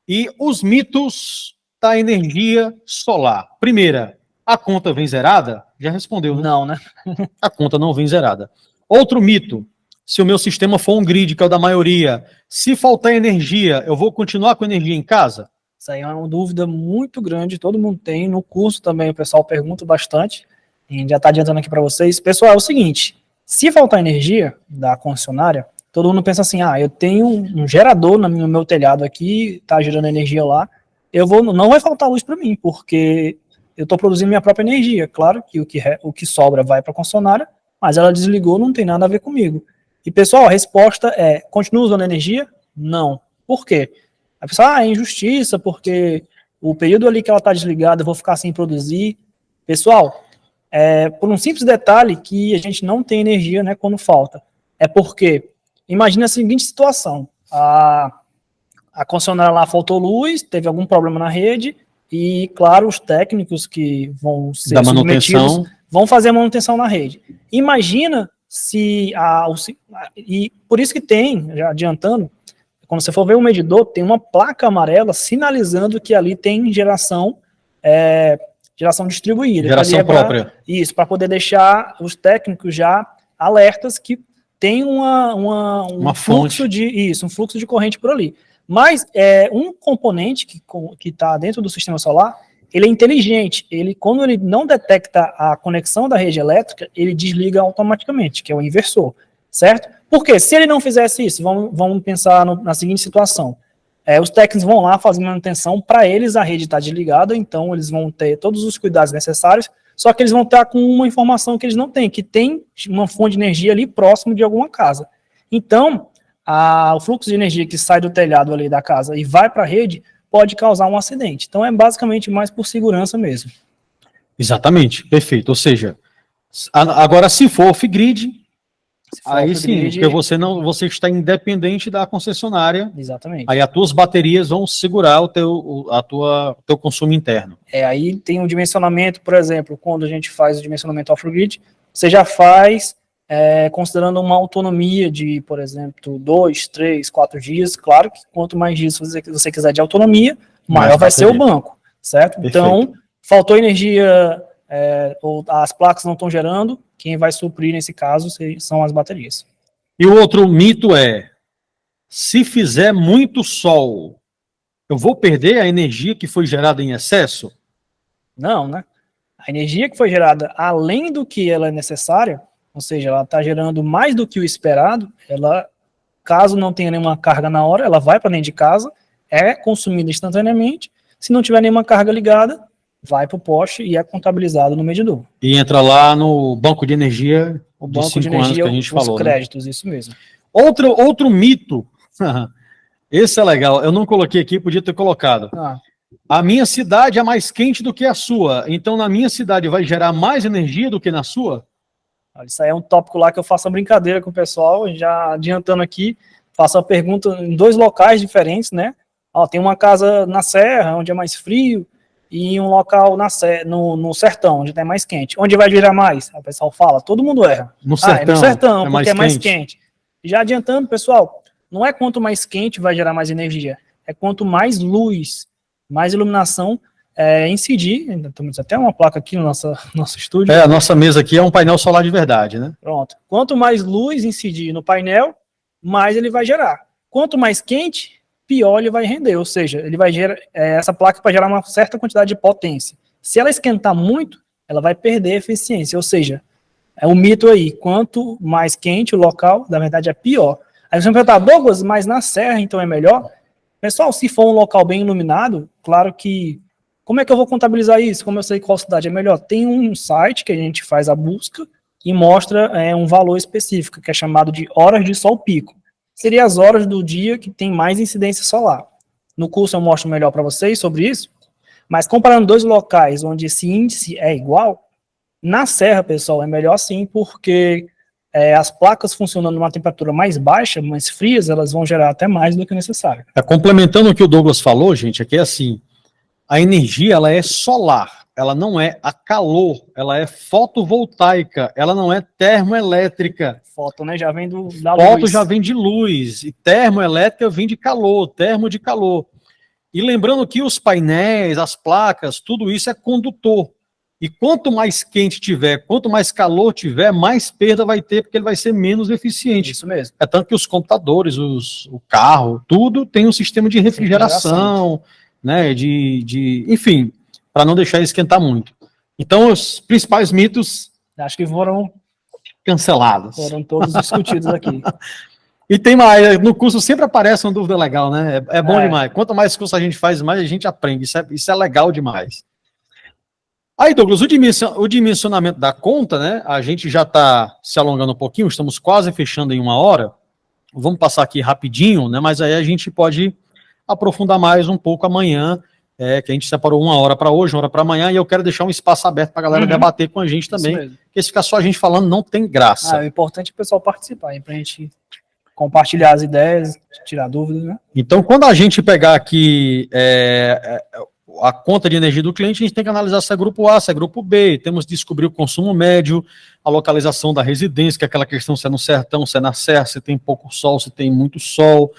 E os mitos da energia solar. Primeira, a conta vem zerada? Já respondeu, né? Não, né? A conta não vem zerada. Outro mito, se o meu sistema for um grid, que é o da maioria, se faltar energia, eu vou continuar com energia em casa? Isso aí é uma dúvida muito grande, todo mundo tem. No curso também o pessoal pergunta bastante. A gente já está adiantando aqui para vocês. Pessoal, é o seguinte, se faltar energia da concessionária, todo mundo pensa assim, eu tenho um gerador no meu telhado aqui, está gerando energia lá, não vai faltar luz para mim, porque eu estou produzindo minha própria energia. Claro que o que sobra vai para a concessionária, mas ela desligou, não tem nada a ver comigo. E, pessoal, a resposta é, continua usando energia? Não. Por quê? A pessoa, é injustiça, porque o período ali que ela está desligada, eu vou ficar sem produzir. Pessoal, por um simples detalhe que a gente não tem energia, né, quando falta. É porque, imagina a seguinte situação, a concessionária lá faltou luz, teve algum problema na rede, e, claro, os técnicos que vão ser submetidos vão fazer a manutenção na rede. Imagina se e por isso que tem, já adiantando, quando você for ver o medidor, tem uma placa amarela sinalizando que ali tem geração distribuída. Geração própria. Isso, para poder deixar os técnicos já alertas que tem um fluxo um fluxo de corrente por ali. Mas um componente que está dentro do sistema solar, ele é inteligente. Quando ele não detecta a conexão da rede elétrica, ele desliga automaticamente, que é o inversor, certo? Porque se ele não fizesse isso, vamos pensar na seguinte situação. Os técnicos vão lá fazer manutenção, para eles a rede está desligada, então eles vão ter todos os cuidados necessários, só que eles vão estar com uma informação que eles não têm, que tem uma fonte de energia ali próximo de alguma casa. Então, o fluxo de energia que sai do telhado ali da casa e vai para a rede pode causar um acidente. Então, é basicamente mais por segurança mesmo. Exatamente, perfeito. Ou seja, agora se for off-grid, aí sim, porque você está independente da concessionária. Exatamente. Aí as tuas baterias vão segurar o teu consumo interno. Aí tem um dimensionamento, por exemplo, quando a gente faz o dimensionamento off-grid, você já faz considerando uma autonomia de, por exemplo, 2, 3, 4 dias. Claro que quanto mais dias você quiser de autonomia, maior vai ser o banco, certo? Perfeito. Então, faltou energia, ou as placas não estão gerando, quem vai suprir nesse caso são as baterias. E o outro mito é, se fizer muito sol, eu vou perder a energia que foi gerada em excesso? Não, né? A energia que foi gerada além do que ela é necessária, ou seja, ela está gerando mais do que o esperado, caso não tenha nenhuma carga na hora, ela vai para dentro de casa, é consumida instantaneamente, se não tiver nenhuma carga ligada, vai para o poste e é contabilizado no medidor. E entra lá no banco de energia, o banco de energia, que a gente falou, créditos, né? Isso mesmo. Outro mito, esse é legal, eu não coloquei aqui, podia ter colocado. A minha cidade é mais quente do que a sua, então na minha cidade vai gerar mais energia do que na sua? Isso aí é um tópico lá que eu faço uma brincadeira com o pessoal, já adiantando aqui, faço a pergunta em 2 locais diferentes, né? Tem uma casa na serra, onde é mais frio, e um local no sertão, onde é mais quente. Onde vai gerar mais? O pessoal fala, todo mundo erra. No sertão, no sertão, porque é mais quente. Já adiantando, pessoal, não é quanto mais quente vai gerar mais energia, é quanto mais luz, mais iluminação incidir, ainda temos até uma placa aqui no nosso estúdio. A nossa mesa aqui é um painel solar de verdade, né? Pronto. Quanto mais luz incidir no painel, mais ele vai gerar. Quanto mais quente, pior ele vai render, ou seja, ele vai gerar, essa placa vai gerar uma certa quantidade de potência. Se ela esquentar muito, ela vai perder eficiência, ou seja, é o mito aí, quanto mais quente o local, na verdade é pior. Aí você vai perguntar, Douglas, mas na serra então é melhor? Pessoal, se for um local bem iluminado, claro que, como é que eu vou contabilizar isso? Como eu sei qual cidade é melhor? Tem um site que a gente faz a busca e mostra um valor específico, que é chamado de horas de sol pico. Seria as horas do dia que tem mais incidência solar. No curso eu mostro melhor para vocês sobre isso, mas comparando dois locais onde esse índice é igual, na serra, pessoal, é melhor sim, porque as placas funcionando numa temperatura mais baixa, mais frias, elas vão gerar até mais do que necessário. Complementando o que o Douglas falou, gente, aqui é assim, a energia ela é solar, ela não é a calor, ela é fotovoltaica, ela não é termoelétrica. Foto, né, já vem da luz. Foto já vem de luz, e termoelétrica vem de calor, termo de calor. E lembrando que os painéis, as placas, tudo isso é condutor. E quanto mais quente tiver, quanto mais calor tiver, mais perda vai ter, porque ele vai ser menos eficiente. Isso mesmo. É tanto que os computadores, o carro, tudo tem um sistema de refrigeração, né, enfim, para não deixar ele esquentar muito. Então, os principais mitos... Acho que foram cancelados. Foram todos discutidos aqui. E tem mais, no curso sempre aparece uma dúvida legal, né? É bom demais. Quanto mais curso a gente faz, mais a gente aprende. Isso é legal demais. Aí, Douglas, o dimensionamento da conta, né? A gente já está se alongando um pouquinho, estamos quase fechando em 1 hora. Vamos passar aqui rapidinho, né? Mas aí a gente pode aprofundar mais um pouco amanhã, que a gente separou 1 hora para hoje, 1 hora para amanhã, e eu quero deixar um espaço aberto para a galera debater com a gente também, porque se ficar só a gente falando, não tem graça. É importante o pessoal participar, para a gente compartilhar as ideias, tirar dúvidas, né? Então, quando a gente pegar aqui a conta de energia do cliente, a gente tem que analisar se é grupo A, se é grupo B, temos que descobrir o consumo médio, a localização da residência, que é aquela questão se é no sertão, se é na serra, se tem pouco sol, se tem muito sol,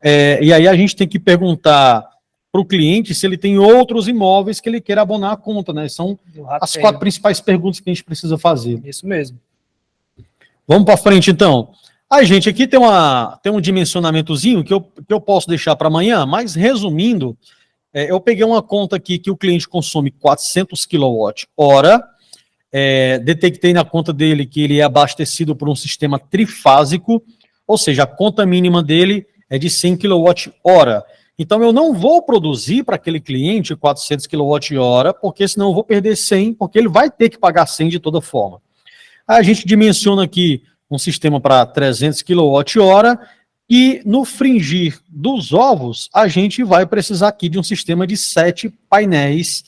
e aí a gente tem que perguntar para o cliente se ele tem outros imóveis que ele queira abonar a conta, né? São as 4 principais perguntas que a gente precisa fazer. Isso mesmo. Vamos para frente, então. A gente aqui tem um dimensionamentozinho que eu posso deixar para amanhã, mas resumindo, eu peguei uma conta aqui que o cliente consome 400 kWh, detectei na conta dele que ele é abastecido por um sistema trifásico, ou seja, a conta mínima dele é de 100 kWh. Então, eu não vou produzir para aquele cliente 400 kWh, porque senão eu vou perder 100, porque ele vai ter que pagar 100 de toda forma. Aí a gente dimensiona aqui um sistema para 300 kWh, e no fringir dos ovos, a gente vai precisar aqui de um sistema de 7 painéis,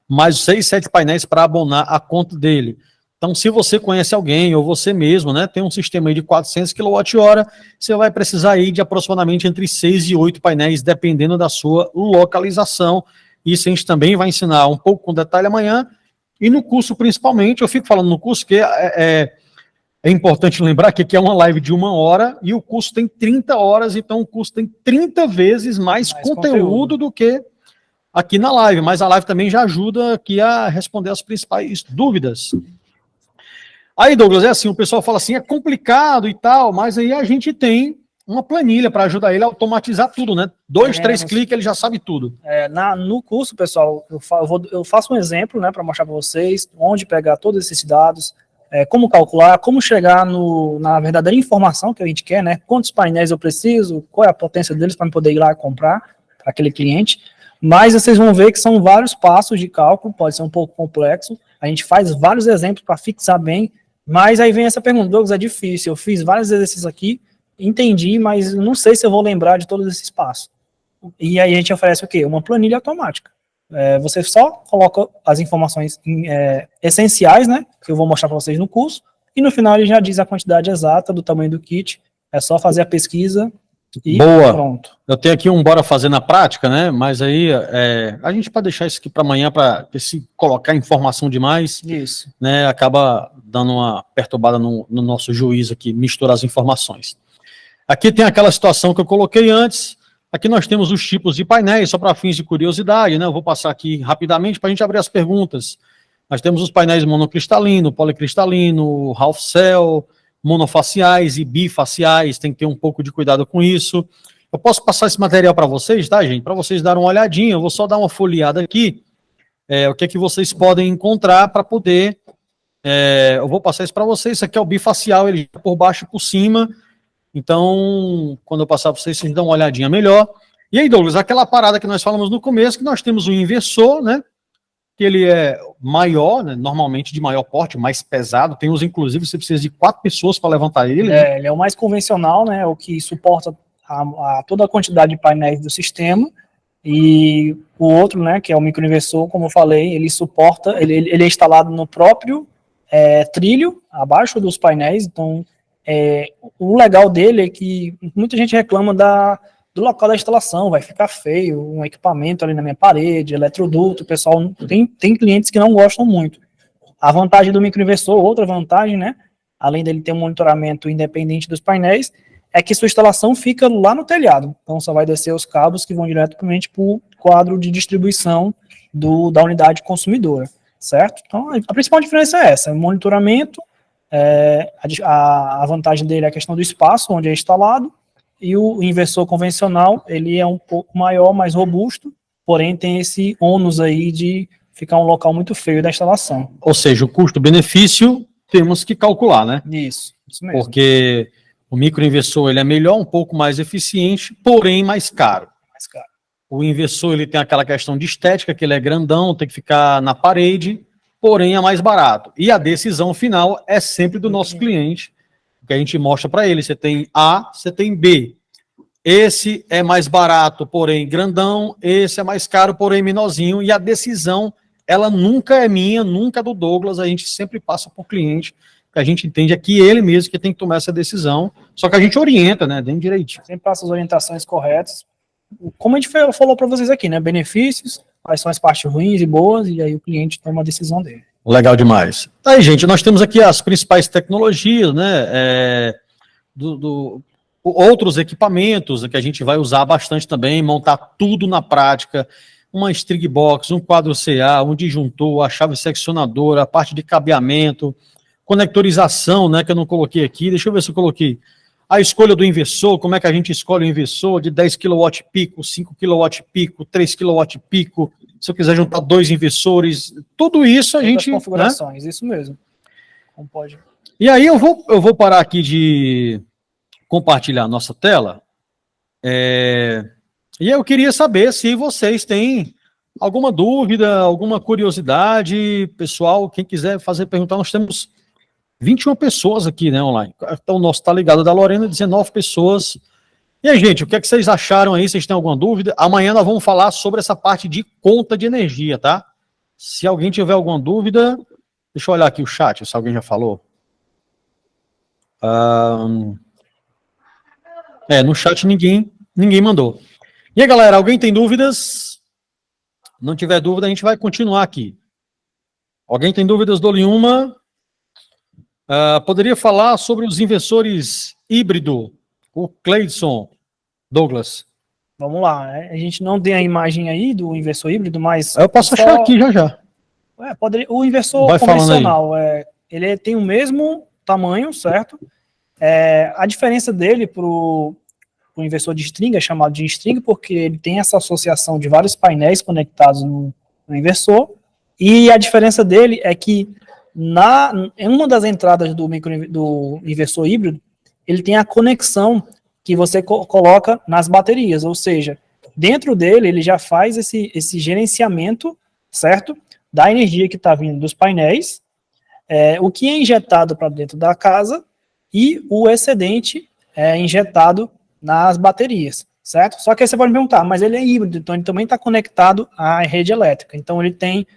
mais 6, 7 painéis para abonar a conta dele. Então, se você conhece alguém, ou você mesmo, né, tem um sistema aí de 400 kWh, você vai precisar aí de aproximadamente entre 6 e 8 painéis, dependendo da sua localização. Isso a gente também vai ensinar um pouco com detalhe amanhã, e no curso principalmente, eu fico falando no curso que é importante lembrar que aqui é uma live de 1 hora, e o curso tem 30 horas, então o curso tem 30 vezes mais conteúdo do que aqui na live, mas a live também já ajuda aqui a responder as principais dúvidas. Aí, Douglas, é assim, o pessoal fala assim, é complicado e tal, mas aí a gente tem uma planilha para ajudar ele a automatizar tudo, né? 2, 3 cliques, ele já sabe tudo. No curso, pessoal, eu faço um exemplo, né, para mostrar para vocês onde pegar todos esses dados, como calcular, como chegar na verdadeira informação que a gente quer, né? Quantos painéis eu preciso, qual é a potência deles para eu poder ir lá comprar para aquele cliente. Mas vocês vão ver que são vários passos de cálculo, pode ser um pouco complexo. A gente faz vários exemplos para fixar bem, mas aí vem essa pergunta, Douglas, é difícil, eu fiz vários exercícios aqui, entendi, mas não sei se eu vou lembrar de todos esses passos. E aí a gente oferece o quê? Uma planilha automática. Você só coloca as informações essenciais, né, que eu vou mostrar para vocês no curso, e no final ele já diz a quantidade exata do tamanho do kit, é só fazer a pesquisa e pronto. Eu tenho aqui um bora fazer na prática, né, mas aí a gente pode deixar isso aqui para amanhã, para se colocar informação demais, isso, né, acaba dando uma perturbada no nosso juízo aqui, misturar as informações. Aqui tem aquela situação que eu coloquei antes, Aqui nós temos os tipos de painéis, só para fins de curiosidade, né? Eu vou passar aqui rapidamente para a gente abrir as perguntas. Nós temos os painéis monocristalino, policristalino, half cell, monofaciais e bifaciais, tem que ter um pouco de cuidado com isso. Eu posso passar esse material para vocês, tá, gente? Para vocês darem uma olhadinha, eu vou só dar uma folheada aqui, o que é que vocês podem encontrar para poder... eu vou passar isso para vocês, isso aqui é o bifacial, ele por baixo e por cima, então, quando eu passar para vocês, vocês dão uma olhadinha melhor. E aí, Douglas, aquela parada que nós falamos no começo, que nós temos o inversor, né, que ele é maior, né, normalmente de maior porte, mais pesado, tem uns, inclusive, você precisa de 4 pessoas para levantar ele. Né? Ele é o mais convencional, né, o que suporta toda a quantidade de painéis do sistema, e o outro, né, que é o microinversor, como eu falei, ele suporta, ele é instalado no próprio trilho, abaixo dos painéis, então o legal dele é que muita gente reclama do local da instalação, vai ficar feio, um equipamento ali na minha parede, eletroduto, o pessoal tem clientes que não gostam muito. A vantagem do microinversor, outra vantagem, né, além dele ter um monitoramento independente dos painéis, é que sua instalação fica lá no telhado, então só vai descer os cabos que vão diretamente para o quadro de distribuição da unidade consumidora, certo? Então, a principal diferença é essa, monitoramento, a vantagem dele é a questão do espaço onde é instalado, e o inversor convencional, ele é um pouco maior, mais robusto, porém tem esse ônus aí de ficar um local muito feio da instalação. Ou seja, o custo-benefício temos que calcular, né? Isso mesmo. Porque o microinversor ele é melhor, um pouco mais eficiente, porém mais caro. O inversor ele tem aquela questão de estética, que ele é grandão, tem que ficar na parede, porém é mais barato. E a decisão final é sempre do nosso cliente, que a gente mostra para ele. Você tem A, você tem B. Esse é mais barato, porém grandão, esse é mais caro, porém menorzinho, e a decisão, ela nunca é minha, nunca é do Douglas, a gente sempre passa para o cliente, que a gente entende aqui ele mesmo que tem que tomar essa decisão, só que a gente orienta, né, bem direitinho. Sempre passa as orientações corretas, como a gente falou para vocês aqui, né, benefícios, quais são as partes ruins e boas, e aí o cliente toma a decisão dele. Legal demais. Aí, gente, nós temos aqui as principais tecnologias, né, outros equipamentos que a gente vai usar bastante também, montar tudo na prática, uma string box, um quadro CA, um disjuntor, a chave seccionadora, a parte de cabeamento, conectorização, né, que eu não coloquei aqui, deixa eu ver se eu coloquei. A escolha do inversor, como é que a gente escolhe o inversor de 10 kW pico, 5 kW pico, 3 kW pico, se eu quiser juntar 2 inversores, tudo isso a gente... configurações, né? Isso mesmo. Como pode. E aí eu vou parar aqui de compartilhar a nossa tela, e eu queria saber se vocês têm alguma dúvida, alguma curiosidade, pessoal, quem quiser fazer perguntar, nós temos 21 pessoas aqui, né, online. Então, o nosso tá ligado da Lorena, 19 pessoas. E aí, gente, o que é que vocês acharam aí? Vocês têm alguma dúvida? Amanhã nós vamos falar sobre essa parte de conta de energia, tá? Se alguém tiver alguma dúvida, deixa eu olhar aqui o chat, se alguém já falou. No chat ninguém mandou. E aí, galera, alguém tem dúvidas? Não tiver dúvida, a gente vai continuar aqui. Alguém tem dúvidas, dou-lhe uma. Poderia falar sobre os inversores híbrido, o Cleidson, Douglas. Vamos lá, a gente não tem a imagem aí do inversor híbrido, mas... Eu posso achar aqui já. O inversor convencional, ele tem o mesmo tamanho, certo? A diferença dele para o inversor de string é chamado de string porque ele tem essa associação de vários painéis conectados no inversor, e a diferença dele é que em uma das entradas do inversor híbrido, ele tem a conexão que você coloca nas baterias, ou seja, dentro dele ele já faz esse gerenciamento, certo? Da energia que está vindo dos painéis, o que é injetado para dentro da casa e o excedente é injetado nas baterias, certo? Só que aí você pode me perguntar, mas ele é híbrido, então ele também está conectado à rede elétrica, então ele tem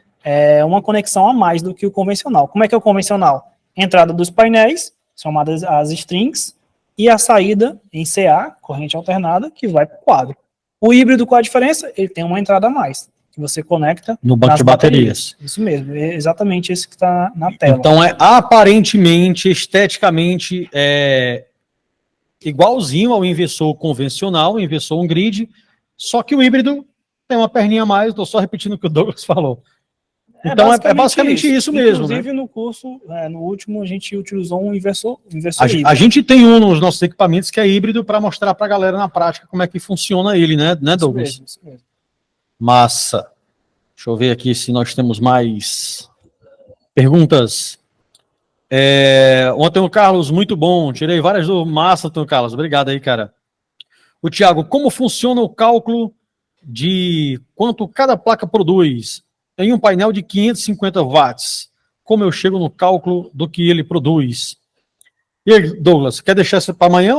uma conexão a mais do que o convencional. Como é que é o convencional? Entrada dos painéis, chamadas as strings, e a saída em CA, corrente alternada, que vai para o quadro. O híbrido, qual a diferença? Ele tem uma entrada a mais, que você conecta no banco de baterias. Isso mesmo, é exatamente isso que está na tela. Então, aparentemente, esteticamente, igualzinho ao inversor convencional, o inversor on-grid, Só que o híbrido tem uma perninha a mais, estou só repetindo o que o Douglas falou. Então é basicamente isso mesmo. Inclusive, né? no curso, no último, a gente utilizou um inversor híbrido. A gente tem um nos nossos equipamentos que é híbrido para mostrar para a galera na prática como é que funciona ele, né, Douglas? Isso mesmo. Massa. Deixa eu ver aqui se nós temos mais perguntas. O Antônio Carlos, muito bom. Tirei várias do massa, Antônio Carlos. Obrigado aí, cara. O Thiago, como funciona o cálculo de quanto cada placa produz em um painel de 550 watts? Como eu chego no cálculo do que ele produz? E aí, Douglas, quer deixar isso para amanhã?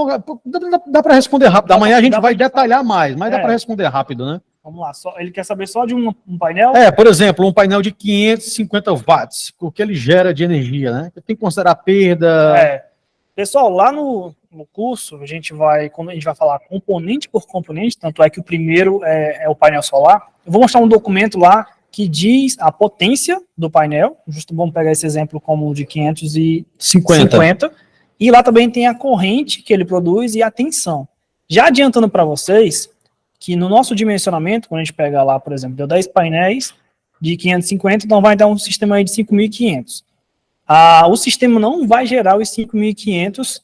Dá para responder rápido. Amanhã a gente vai detalhar mais, mas dá para responder rápido, né? Vamos lá, ele quer saber só de um painel? Por exemplo, um painel de 550 watts, o que ele gera de energia, né? Tem que considerar perda. Pessoal, lá no curso, quando a gente vai falar componente por componente, tanto é que o primeiro é o painel solar, eu vou mostrar um documento lá que diz a potência do painel, vamos pegar esse exemplo como de 550, e lá também tem a corrente que ele produz e a tensão. Já adiantando para vocês, que no nosso dimensionamento, quando a gente pega lá, por exemplo, deu 10 painéis de 550, então vai dar um sistema aí de 5.500. O sistema não vai gerar os 5.500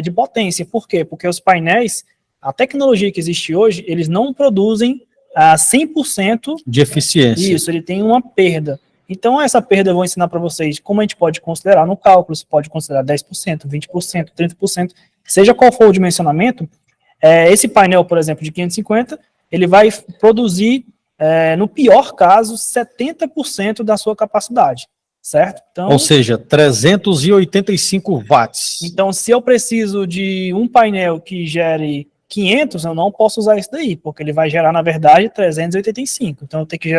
de potência. Por quê? Porque os painéis, a tecnologia que existe hoje, eles não produzem 100% de eficiência. Isso, ele tem uma perda. Então, essa perda eu vou ensinar para vocês como a gente pode considerar no cálculo. Você pode considerar 10%, 20%, 30%, seja qual for o dimensionamento. Esse painel, por exemplo, de 550, ele vai produzir, no pior caso, 70% da sua capacidade, certo? Então, ou seja, 385 watts. Então, se eu preciso de um painel que gere 500, eu não posso usar isso daí, porque ele vai gerar, na verdade, 385. Então, eu tenho que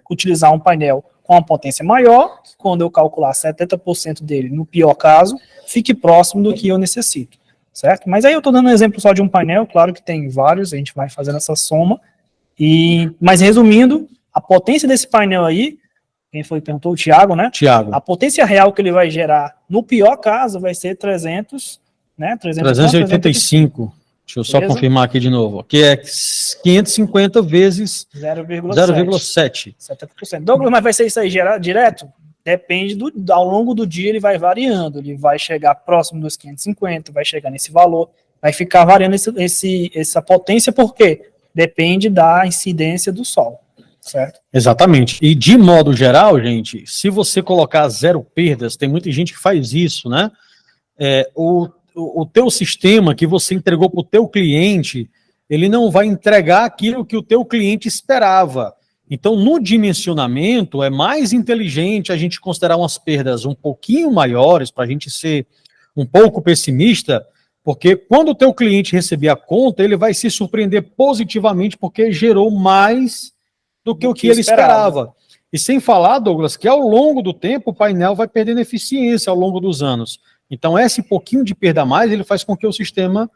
utilizar um painel com uma potência maior, que quando eu calcular 70% dele, no pior caso, fique próximo do que eu necessito. Certo? Mas aí eu estou dando um exemplo só de um painel, claro que tem vários, a gente vai fazendo essa soma. Mas resumindo, a potência desse painel aí, quem foi que perguntou? O Thiago, né? Thiago. A potência real que ele vai gerar, no pior caso, vai ser 300, né? 385. Deixa eu só confirmar aqui de novo. Que é 550 vezes 0,7. 70%. Douglas, mas vai ser isso aí direto? Depende ao longo do dia ele vai variando, ele vai chegar próximo dos 550, vai chegar nesse valor, vai ficar variando essa potência, porque depende da incidência do sol, certo? Exatamente. E de modo geral, gente, se você colocar 0 perdas, tem muita gente que faz isso, né? O teu sistema que você entregou para o teu cliente, ele não vai entregar aquilo que o teu cliente esperava. Então, no dimensionamento, é mais inteligente a gente considerar umas perdas um pouquinho maiores, para a gente ser um pouco pessimista, porque quando o teu cliente receber a conta, ele vai se surpreender positivamente, porque gerou mais do que o que ele esperava. E sem falar, Douglas, que ao longo do tempo, o painel vai perdendo eficiência ao longo dos anos. Então, esse pouquinho de perda a mais, ele faz com que o sistema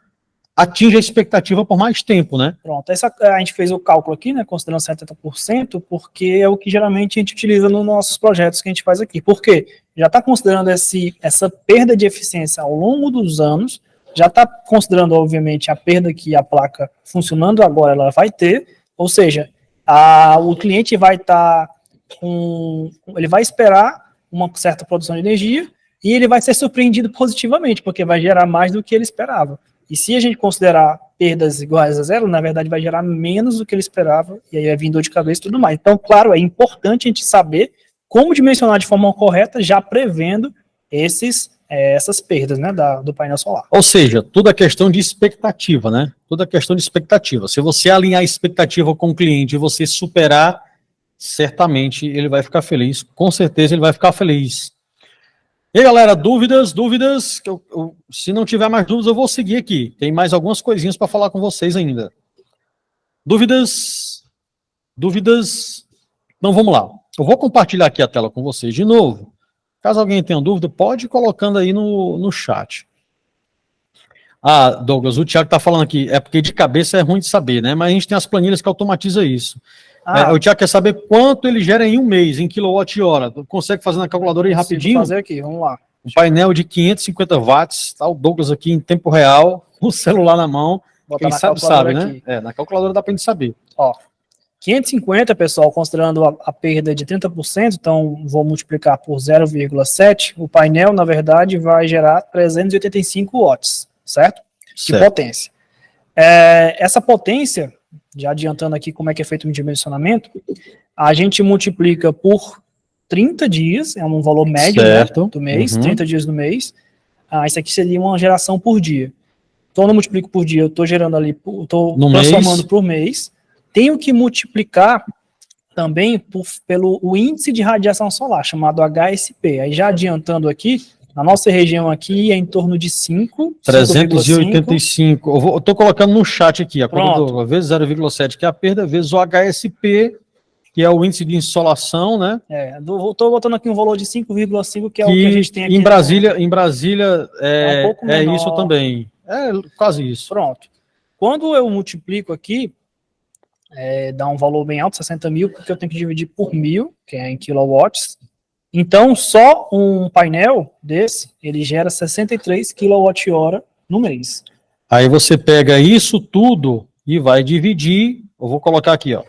atinja a expectativa por mais tempo, né? Pronto, a gente fez o cálculo aqui, né, considerando 70%, porque é o que geralmente a gente utiliza nos nossos projetos que a gente faz aqui. Por quê? Já está considerando essa perda de eficiência ao longo dos anos, já está considerando, obviamente, a perda que a placa funcionando agora ela vai ter, ou seja, o cliente vai estar ele vai esperar uma certa produção de energia e ele vai ser surpreendido positivamente, porque vai gerar mais do que ele esperava. E se a gente considerar perdas iguais a 0, na verdade vai gerar menos do que ele esperava, e aí vai vir dor de cabeça e tudo mais. Então, claro, é importante a gente saber como dimensionar de forma correta, já prevendo essas perdas, né, do painel solar. Ou seja, tudo é questão de expectativa, né? Tudo é questão de expectativa. Se você alinhar a expectativa com o cliente e você superar, certamente ele vai ficar feliz. Com certeza ele vai ficar feliz. E aí, galera, dúvidas? Se não tiver mais dúvidas, eu vou seguir aqui. Tem mais algumas coisinhas para falar com vocês ainda. Dúvidas? Então, vamos lá. Eu vou compartilhar aqui a tela com vocês de novo. Caso alguém tenha dúvida, pode ir colocando aí no chat. Douglas, o Thiago está falando aqui, é porque de cabeça é ruim de saber, né? Mas a gente tem as planilhas que automatizam isso. O Thiago quer saber quanto ele gera em um mês, em quilowatt-hora. Consegue fazer na calculadora aí rapidinho? Vou fazer aqui, vamos lá. Um painel de 550 watts, tá o Douglas aqui em tempo real, o celular na mão. botar Quem na sabe, calculadora sabe, né? aqui. Na calculadora dá pra gente saber. Ó, 550, pessoal, considerando a perda de 30%, então vou multiplicar por 0,7, o painel, na verdade, vai gerar 385 watts, certo? De potência. Essa potência, já adiantando aqui como é que é feito o dimensionamento, a gente multiplica por 30 dias, é um valor médio, né, do mês, 30 dias do mês. Isso aqui seria uma geração por dia. Então, eu não multiplico por dia, eu estou gerando ali, estou transformando por mês. Tenho que multiplicar também pelo o índice de radiação solar, chamado HSP. Aí já adiantando aqui, na nossa região aqui é em torno de 5. 385. Eu estou colocando no chat aqui, a conta Pronto. vezes 0,7, que é a perda, vezes o HSP, que é o índice de insolação, né? Estou botando aqui um valor de 5,5, que é o que a gente tem aqui. Em Brasília é um pouco menor. Isso também. É quase isso. Pronto. Quando eu multiplico aqui, dá um valor bem alto, 60 mil, porque eu tenho que dividir por 1.000, que é em kilowatts. Então, só um painel desse, ele gera 63 kWh no mês. Aí você pega isso tudo e vai dividir, eu vou colocar aqui, ó,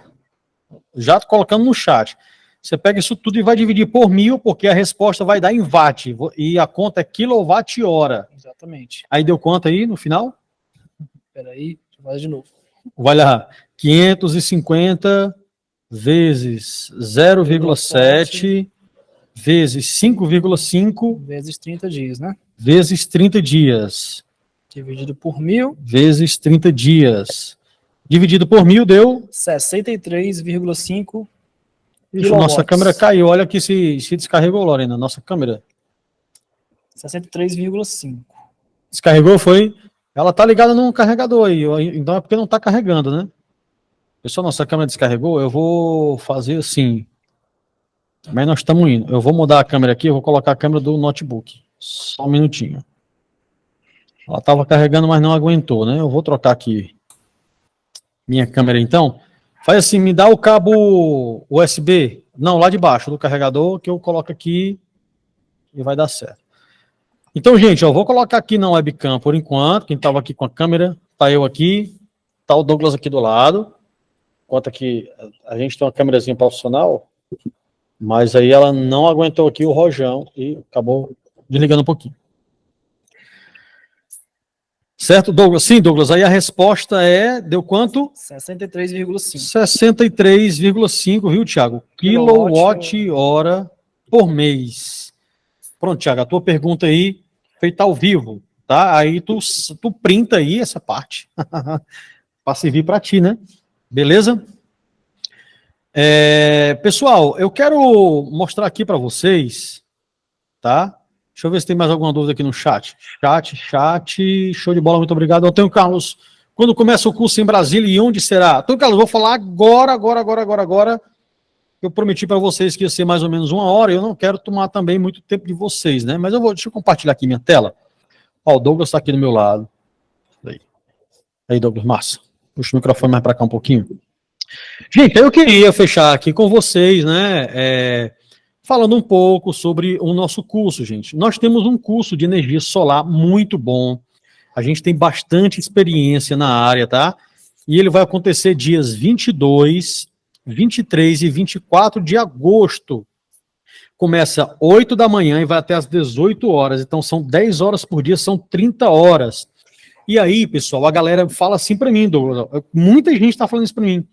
já colocando no chat. Você pega isso tudo e vai dividir por 1.000, porque a resposta vai dar em watt, e a conta é quilowatt-hora. Exatamente. Aí deu quanto aí no final? Espera aí, deixa eu fazer de novo. Vai lá, 550 vezes 0,7 vezes 5,5 vezes 30 dias, né? Vezes 30 dias. Dividido por 1.000. Vezes 30 dias. Dividido por 1.000 deu 63,5 Isso, nossa câmera caiu. Olha aqui se descarregou, Lorena. Nossa câmera. 63,5. Descarregou, foi? Ela tá ligada num carregador aí. Então é porque não tá carregando, né? Pessoal, nossa câmera descarregou. Eu vou fazer assim. Mas nós estamos indo. Eu vou mudar a câmera aqui. Eu vou colocar a câmera do notebook. Só um minutinho. Ela estava carregando, mas não aguentou, né? Eu vou trocar aqui minha câmera, então. Faz assim, me dá o cabo USB. Não, lá de baixo do carregador, que eu coloco aqui e vai dar certo. Então, gente, eu vou colocar aqui na webcam por enquanto. Quem estava aqui com a câmera, tá eu aqui, tá o Douglas aqui do lado. Enquanto aqui a gente tem uma câmerazinha profissional, mas aí ela não aguentou aqui o rojão e acabou desligando um pouquinho. Certo, Douglas? Sim, Douglas, aí a resposta deu quanto? 63,5. 63,5, viu, Thiago? Quilowatt-hora por mês. Pronto, Thiago, a tua pergunta aí, feita ao vivo, tá? Aí tu printa aí essa parte, para servir para ti, né? Beleza? Pessoal, eu quero mostrar aqui para vocês, tá? Deixa eu ver se tem mais alguma dúvida aqui no chat. Chat, show de bola, muito obrigado. Antônio Carlos, quando começa o curso em Brasília e onde será? Antônio Carlos, vou falar agora. Eu prometi para vocês que ia ser mais ou menos 1 hora, e eu não quero tomar também muito tempo de vocês, né? Mas deixa eu compartilhar aqui minha tela. Ó, o Douglas está aqui do meu lado. Aí, Douglas, massa. Puxa o microfone mais para cá um pouquinho. Gente, eu queria fechar aqui com vocês, né? Falando um pouco sobre o nosso curso, gente. Nós temos um curso de energia solar muito bom. A gente tem bastante experiência na área, tá? E ele vai acontecer dias 22, 23 e 24 de agosto. Começa 8 da manhã e vai até às 18 horas. Então são 10 horas por dia, são 30 horas. E aí, pessoal, a galera fala assim para mim, Douglas. Muita gente está falando isso para mim.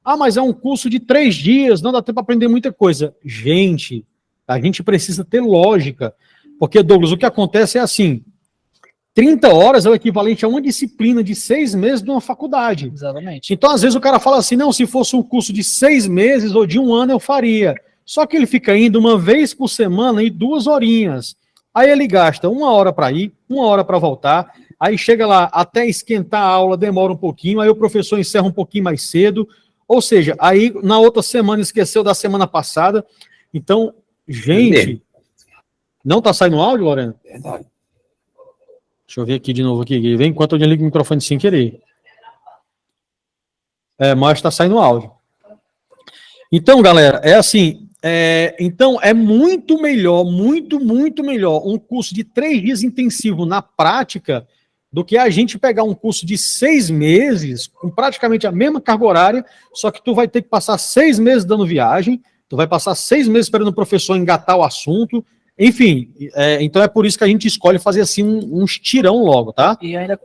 Ah, mas é um curso de 3 dias, não dá tempo para aprender muita coisa. Gente, a gente precisa ter lógica, porque, Douglas, o que acontece é assim, 30 horas é o equivalente a uma disciplina de 6 meses de uma faculdade. Exatamente. Então, às vezes, o cara fala assim, não, se fosse um curso de 6 meses ou de 1 ano, eu faria. Só que ele fica indo uma vez por semana e 2 horinhas. Aí ele gasta 1 hora para ir, 1 hora para voltar, aí chega lá, até esquentar a aula demora um pouquinho, aí o professor encerra um pouquinho mais cedo. Ou seja, aí na outra semana esqueceu da semana passada. Então, gente, não está saindo áudio, Lorena? Verdade. Deixa eu ver aqui de novo. Aqui. Vem enquanto eu desligo o microfone sem querer. Mas está saindo áudio. Então, galera, é assim. Então, é muito melhor, muito melhor um curso de 3 dias intensivo na prática do que a gente pegar um curso de 6 meses, com praticamente a mesma carga horária, só que tu vai ter que passar 6 meses dando viagem, tu vai passar 6 meses esperando o professor engatar o assunto, enfim, então é por isso que a gente escolhe fazer assim um estirão logo, tá? E ainda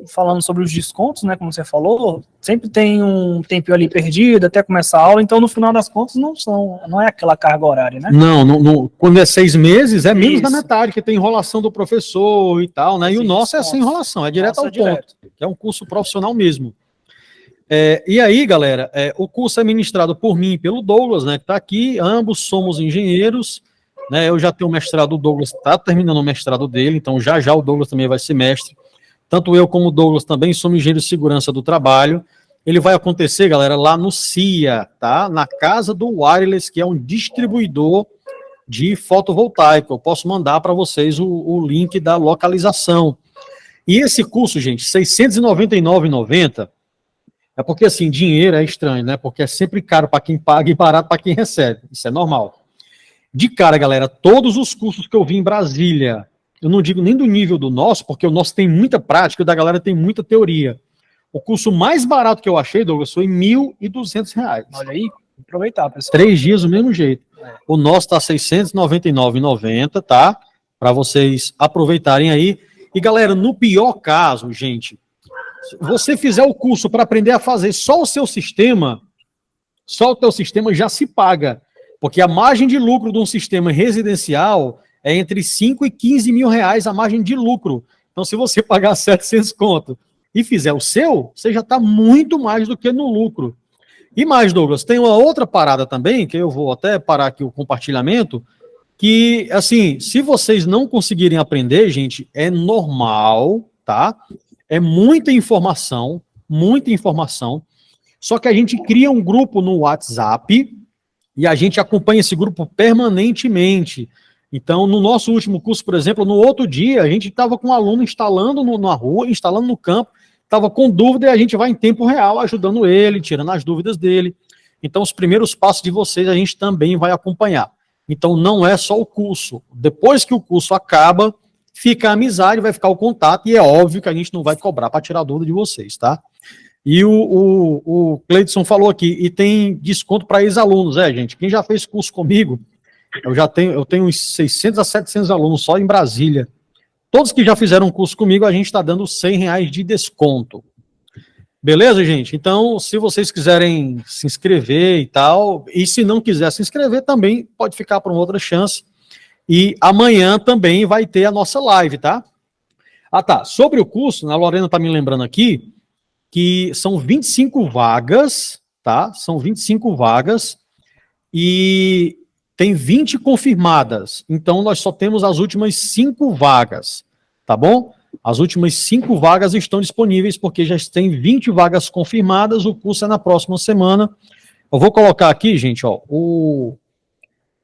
falando sobre os descontos, né, como você falou, sempre tem um tempinho ali perdido até começar a aula, então no final das contas não é aquela carga horária, né? Não, quando é 6 meses é menos Isso. da metade, que tem enrolação do professor e tal, né? E o nosso é sem enrolação, é direto ao ponto, que é um curso profissional mesmo. E aí, galera, o curso é ministrado por mim e pelo Douglas, né, que tá aqui, ambos somos engenheiros, né? Eu já tenho mestrado, o Douglas está terminando o mestrado dele, então já o Douglas também vai ser mestre. Tanto eu como o Douglas também somos engenheiros de segurança do trabalho. Ele vai acontecer, galera, lá no CIA, tá? Na casa do Wireless, que é um distribuidor de fotovoltaico. Eu posso mandar para vocês o link da localização. E esse curso, gente, R$ 699,90, é porque, assim, dinheiro é estranho, né? Porque é sempre caro para quem paga e barato para quem recebe. Isso é normal. De cara, galera, todos os cursos que eu vi em Brasília, eu não digo nem do nível do nosso, porque o nosso tem muita prática e o da galera tem muita teoria. O curso mais barato que eu achei, Douglas, foi R$ 1.200. Olha aí, aproveitar, pessoal. 3 dias do mesmo jeito. O nosso tá R$ 699,90, tá? Para vocês aproveitarem aí. E, galera, no pior caso, gente, se você fizer o curso para aprender a fazer só o seu sistema, só o teu sistema já se paga. Porque a margem de lucro de um sistema residencial é entre 5 e 15 mil reais a margem de lucro. Então, se você pagar 700 conto e fizer o seu, você já está muito mais do que no lucro. E mais, Douglas, tem uma outra parada também, que eu vou até parar aqui o compartilhamento, que, assim, se vocês não conseguirem aprender, gente, é normal, tá? É muita informação, só que a gente cria um grupo no WhatsApp, e a gente acompanha esse grupo permanentemente. Então, no nosso último curso, por exemplo, no outro dia, a gente estava com um aluno instalando na rua, instalando no campo, estava com dúvida e a gente vai em tempo real ajudando ele, tirando as dúvidas dele. Então, os primeiros passos de vocês a gente também vai acompanhar. Então, não é só o curso. Depois que o curso acaba, fica a amizade, vai ficar o contato, e é óbvio que a gente não vai cobrar para tirar a dúvida de vocês, tá? E o Cleidson falou aqui, e tem desconto para ex-alunos, gente. Quem já fez curso comigo, eu tenho uns 600 a 700 alunos só em Brasília. Todos que já fizeram um curso comigo, a gente está dando R$100 de desconto. Beleza, gente? Então, se vocês quiserem se inscrever e tal, e se não quiser se inscrever, também pode ficar para uma outra chance. E amanhã também vai ter a nossa live, tá? Ah, tá. Sobre o curso, a Lorena está me lembrando aqui, que são 25 vagas, tá? São 25 vagas e tem 20 confirmadas. Então, nós só temos as últimas 5 vagas, tá bom? As últimas 5 vagas estão disponíveis porque já tem 20 vagas confirmadas. O curso é na próxima semana. Eu vou colocar aqui, gente, ó,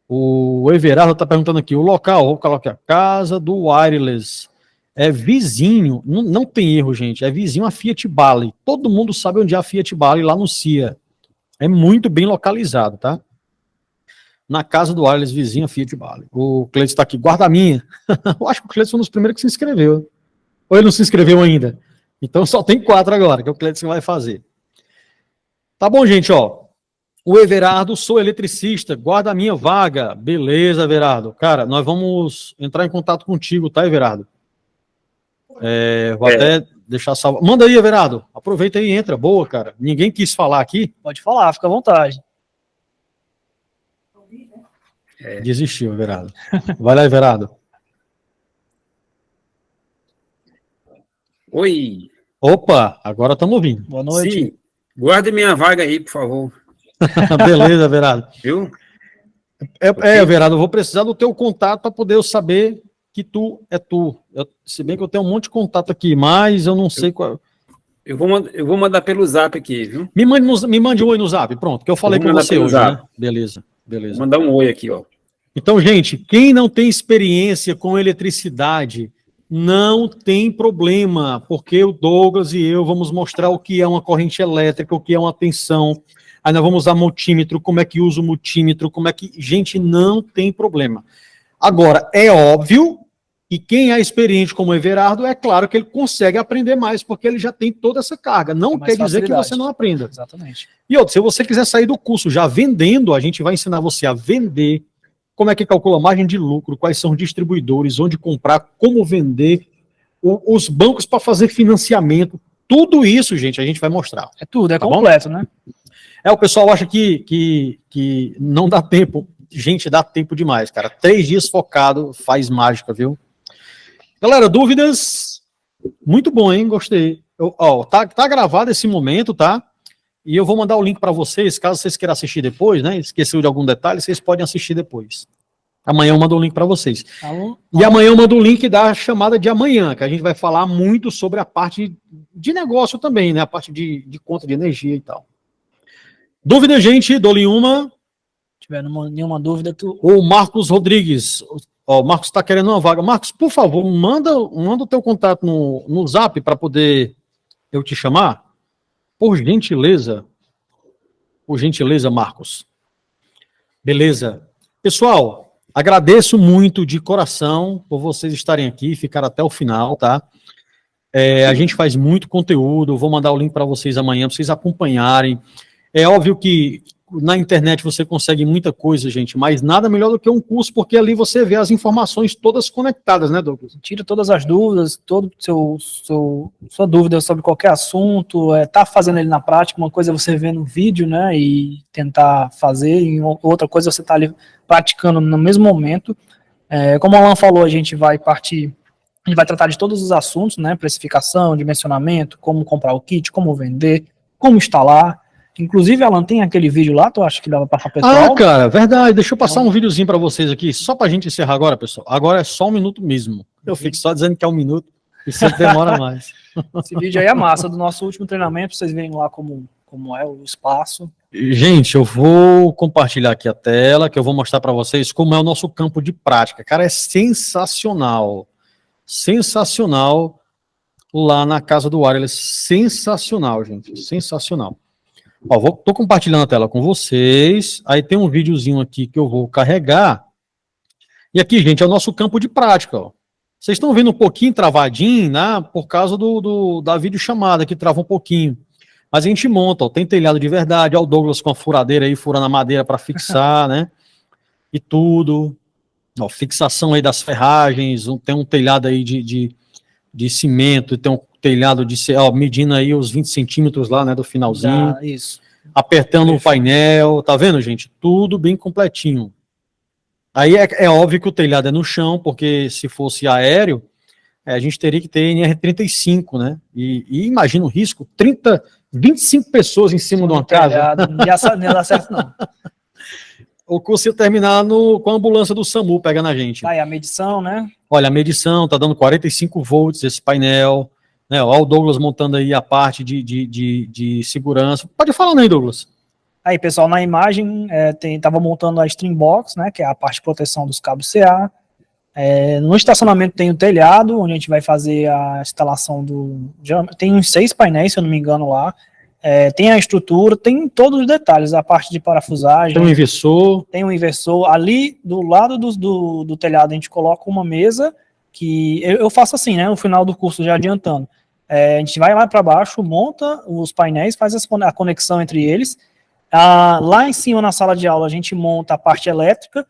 o Everardo está perguntando aqui, o local, vou colocar Casa do Wireless. É vizinho, não tem erro, gente, é vizinho a Fiat Bally. Todo mundo sabe onde é a Fiat Bally, lá no CIA. É muito bem localizado, tá? Na casa do Wireless, vizinho a Fiat Bally. O Cleiton está aqui, guarda minha. Eu acho que o Cleiton foi um dos primeiros que se inscreveu. Ou ele não se inscreveu ainda? Então só tem 4 agora, que é o Cleiton vai fazer. Tá bom, gente, ó. O Everardo, sou eletricista, guarda a minha vaga. Beleza, Everardo. Cara, nós vamos entrar em contato contigo, tá, Everardo? Vou até deixar salvo. Manda aí, Everardo. Aproveita aí e entra. Boa, cara. Ninguém quis falar aqui. Pode falar, fica à vontade. Desistiu, Everardo. Vai lá, Everardo. Oi. Opa, agora estamos ouvindo. Boa noite. Sim, guarde minha vaga aí, por favor. Beleza, Everardo. Viu? Everardo, eu vou precisar do teu contato para poder eu saber que tu é tu. Se bem que eu tenho um monte de contato aqui, mas eu não sei qual. Eu vou mandar pelo zap aqui, viu? Me mande um oi no zap, pronto, que eu falei com você hoje, né? Beleza. Vou mandar um oi aqui, ó. Então, gente, quem não tem experiência com eletricidade, não tem problema, porque o Douglas e eu vamos mostrar o que é uma corrente elétrica, o que é uma tensão. Aí nós vamos usar multímetro, como é que usa o multímetro, como é que... Gente, não tem problema. Agora, é óbvio E quem é experiente como o Everardo, é claro que ele consegue aprender mais, porque ele já tem toda essa carga. Não quer dizer que você não aprenda. Exatamente. E outra, se você quiser sair do curso já vendendo, a gente vai ensinar você a vender, como é que calcula a margem de lucro, quais são os distribuidores, onde comprar, como vender, os bancos para fazer financiamento. Tudo isso, gente, a gente vai mostrar. É tudo, é tá completo, né? O pessoal acha que não dá tempo. Gente, dá tempo demais, cara. 3 dias focado faz mágica, viu? Galera, dúvidas? Muito bom, hein? Gostei. Tá gravado esse momento, tá? E eu vou mandar o link para vocês, caso vocês queiram assistir depois, né? Esqueceu de algum detalhe, vocês podem assistir depois. Amanhã eu mando o link para vocês. E amanhã eu mando o link da chamada de amanhã, que a gente vai falar muito sobre a parte de negócio também, né? A parte de conta de energia e tal. Dúvida, gente? Dou-lhe uma. Se tiver nenhuma dúvida, O Marcos Rodrigues. O Marcos está querendo uma vaga. Marcos, por favor, manda o teu contato no Zap para poder eu te chamar. Por gentileza. Por gentileza, Marcos. Beleza. Pessoal, agradeço muito de coração por vocês estarem aqui, ficaram até o final, tá? A gente faz muito conteúdo, vou mandar o link para vocês amanhã, para vocês acompanharem. É óbvio que na internet você consegue muita coisa, gente, mas nada melhor do que um curso, porque ali você vê as informações todas conectadas, né, Douglas? Tira todas as dúvidas, todo sua dúvida sobre qualquer assunto, tá fazendo ele na prática, uma coisa é você ver no vídeo, né, e tentar fazer, e outra coisa é você tá ali praticando no mesmo momento. Como o Alan falou, a gente vai tratar de todos os assuntos, né, precificação, dimensionamento, como comprar o kit, como vender, como instalar. Inclusive, Alan, tem aquele vídeo lá, tu acha que dá pra passar pro pessoal? Cara, verdade. Deixa eu passar um videozinho pra vocês aqui, só pra gente encerrar agora, pessoal. Agora é só 1 minuto mesmo. Eu fico só dizendo que é 1 minuto e sempre demora mais. Esse vídeo aí é massa, do nosso último treinamento, pra vocês verem lá como é o espaço. Gente, eu vou compartilhar aqui a tela, que eu vou mostrar pra vocês como é o nosso campo de prática. Cara, é sensacional. Sensacional lá na casa do Wireless. Sensacional, gente. Sensacional. Tô compartilhando a tela com vocês, aí tem um videozinho aqui que eu vou carregar, e aqui, gente, é o nosso campo de prática, ó. Vocês estão vendo um pouquinho travadinho, né, por causa da videochamada, que trava um pouquinho, mas a gente monta, ó, tem telhado de verdade, ó, o Douglas com a furadeira aí, furando a madeira para fixar, né, e tudo, ó, fixação aí das ferragens, tem um telhado aí de cimento, tem um telhado medindo aí os 20 centímetros lá, né, do finalzinho. Isso. Apertando o painel, tá vendo, gente? Tudo bem completinho. Aí é óbvio que o telhado é no chão, porque se fosse aéreo, a gente teria que ter NR35, né? E imagina o risco, 25 pessoas em cima de uma casa. Não ia dar certo, não. O curso ia terminar com a ambulância do SAMU pegando a gente. Aí a medição, né? Olha, a medição tá dando 45 volts esse painel, né? Olha o Douglas montando aí a parte de segurança. Pode falar aí, Douglas. Aí, pessoal, na imagem, tava montando a Stream Box, né? Que é a parte de proteção dos cabos CA. No estacionamento tem o telhado, onde a gente vai fazer a instalação tem uns 6 painéis, se eu não me engano, lá. Tem a estrutura, tem todos os detalhes, a parte de parafusagem. Tem um inversor. Tem um inversor. Ali, do lado do telhado, a gente coloca uma mesa, que eu faço assim, né, no final do curso, já adiantando. A gente vai lá para baixo, monta os painéis, faz a conexão entre eles. Lá em cima, na sala de aula, a gente monta a parte elétrica,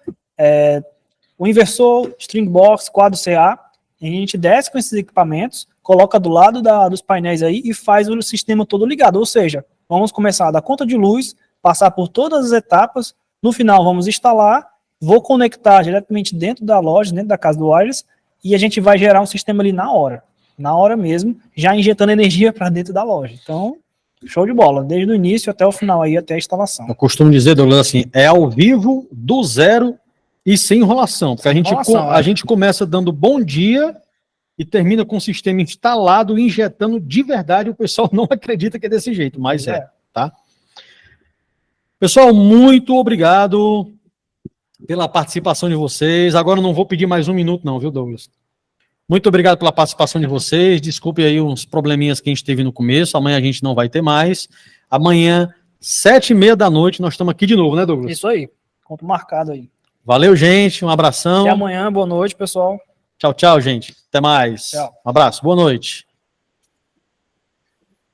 o inversor, string box, quadro CA, a gente desce com esses equipamentos, coloca do lado dos painéis aí e faz o sistema todo ligado. Ou seja, vamos começar da conta de luz, passar por todas as etapas, no final vamos instalar, vou conectar diretamente dentro da loja, dentro da casa do Wireless, e a gente vai gerar um sistema ali na hora mesmo, já injetando energia para dentro da loja. Então, show de bola, desde o início até o final aí, até a instalação. Eu costumo dizer, Douglas, assim, é ao vivo, do zero e sem enrolação, porque a gente começa dando bom dia e termina com o sistema instalado, injetando de verdade, o pessoal não acredita que é desse jeito, mas tá? Pessoal, muito obrigado pela participação de vocês. Agora eu não vou pedir mais 1 minuto não, viu, Douglas? Muito obrigado pela participação de vocês. Desculpe aí uns probleminhas que a gente teve no começo. Amanhã a gente não vai ter mais. Amanhã, 7h30 da noite, nós estamos aqui de novo, né, Douglas? Isso aí. Ponto marcado aí. Valeu, gente. Um abração. Até amanhã. Boa noite, pessoal. Tchau, tchau, gente. Até mais. Tchau. Um abraço. Boa noite.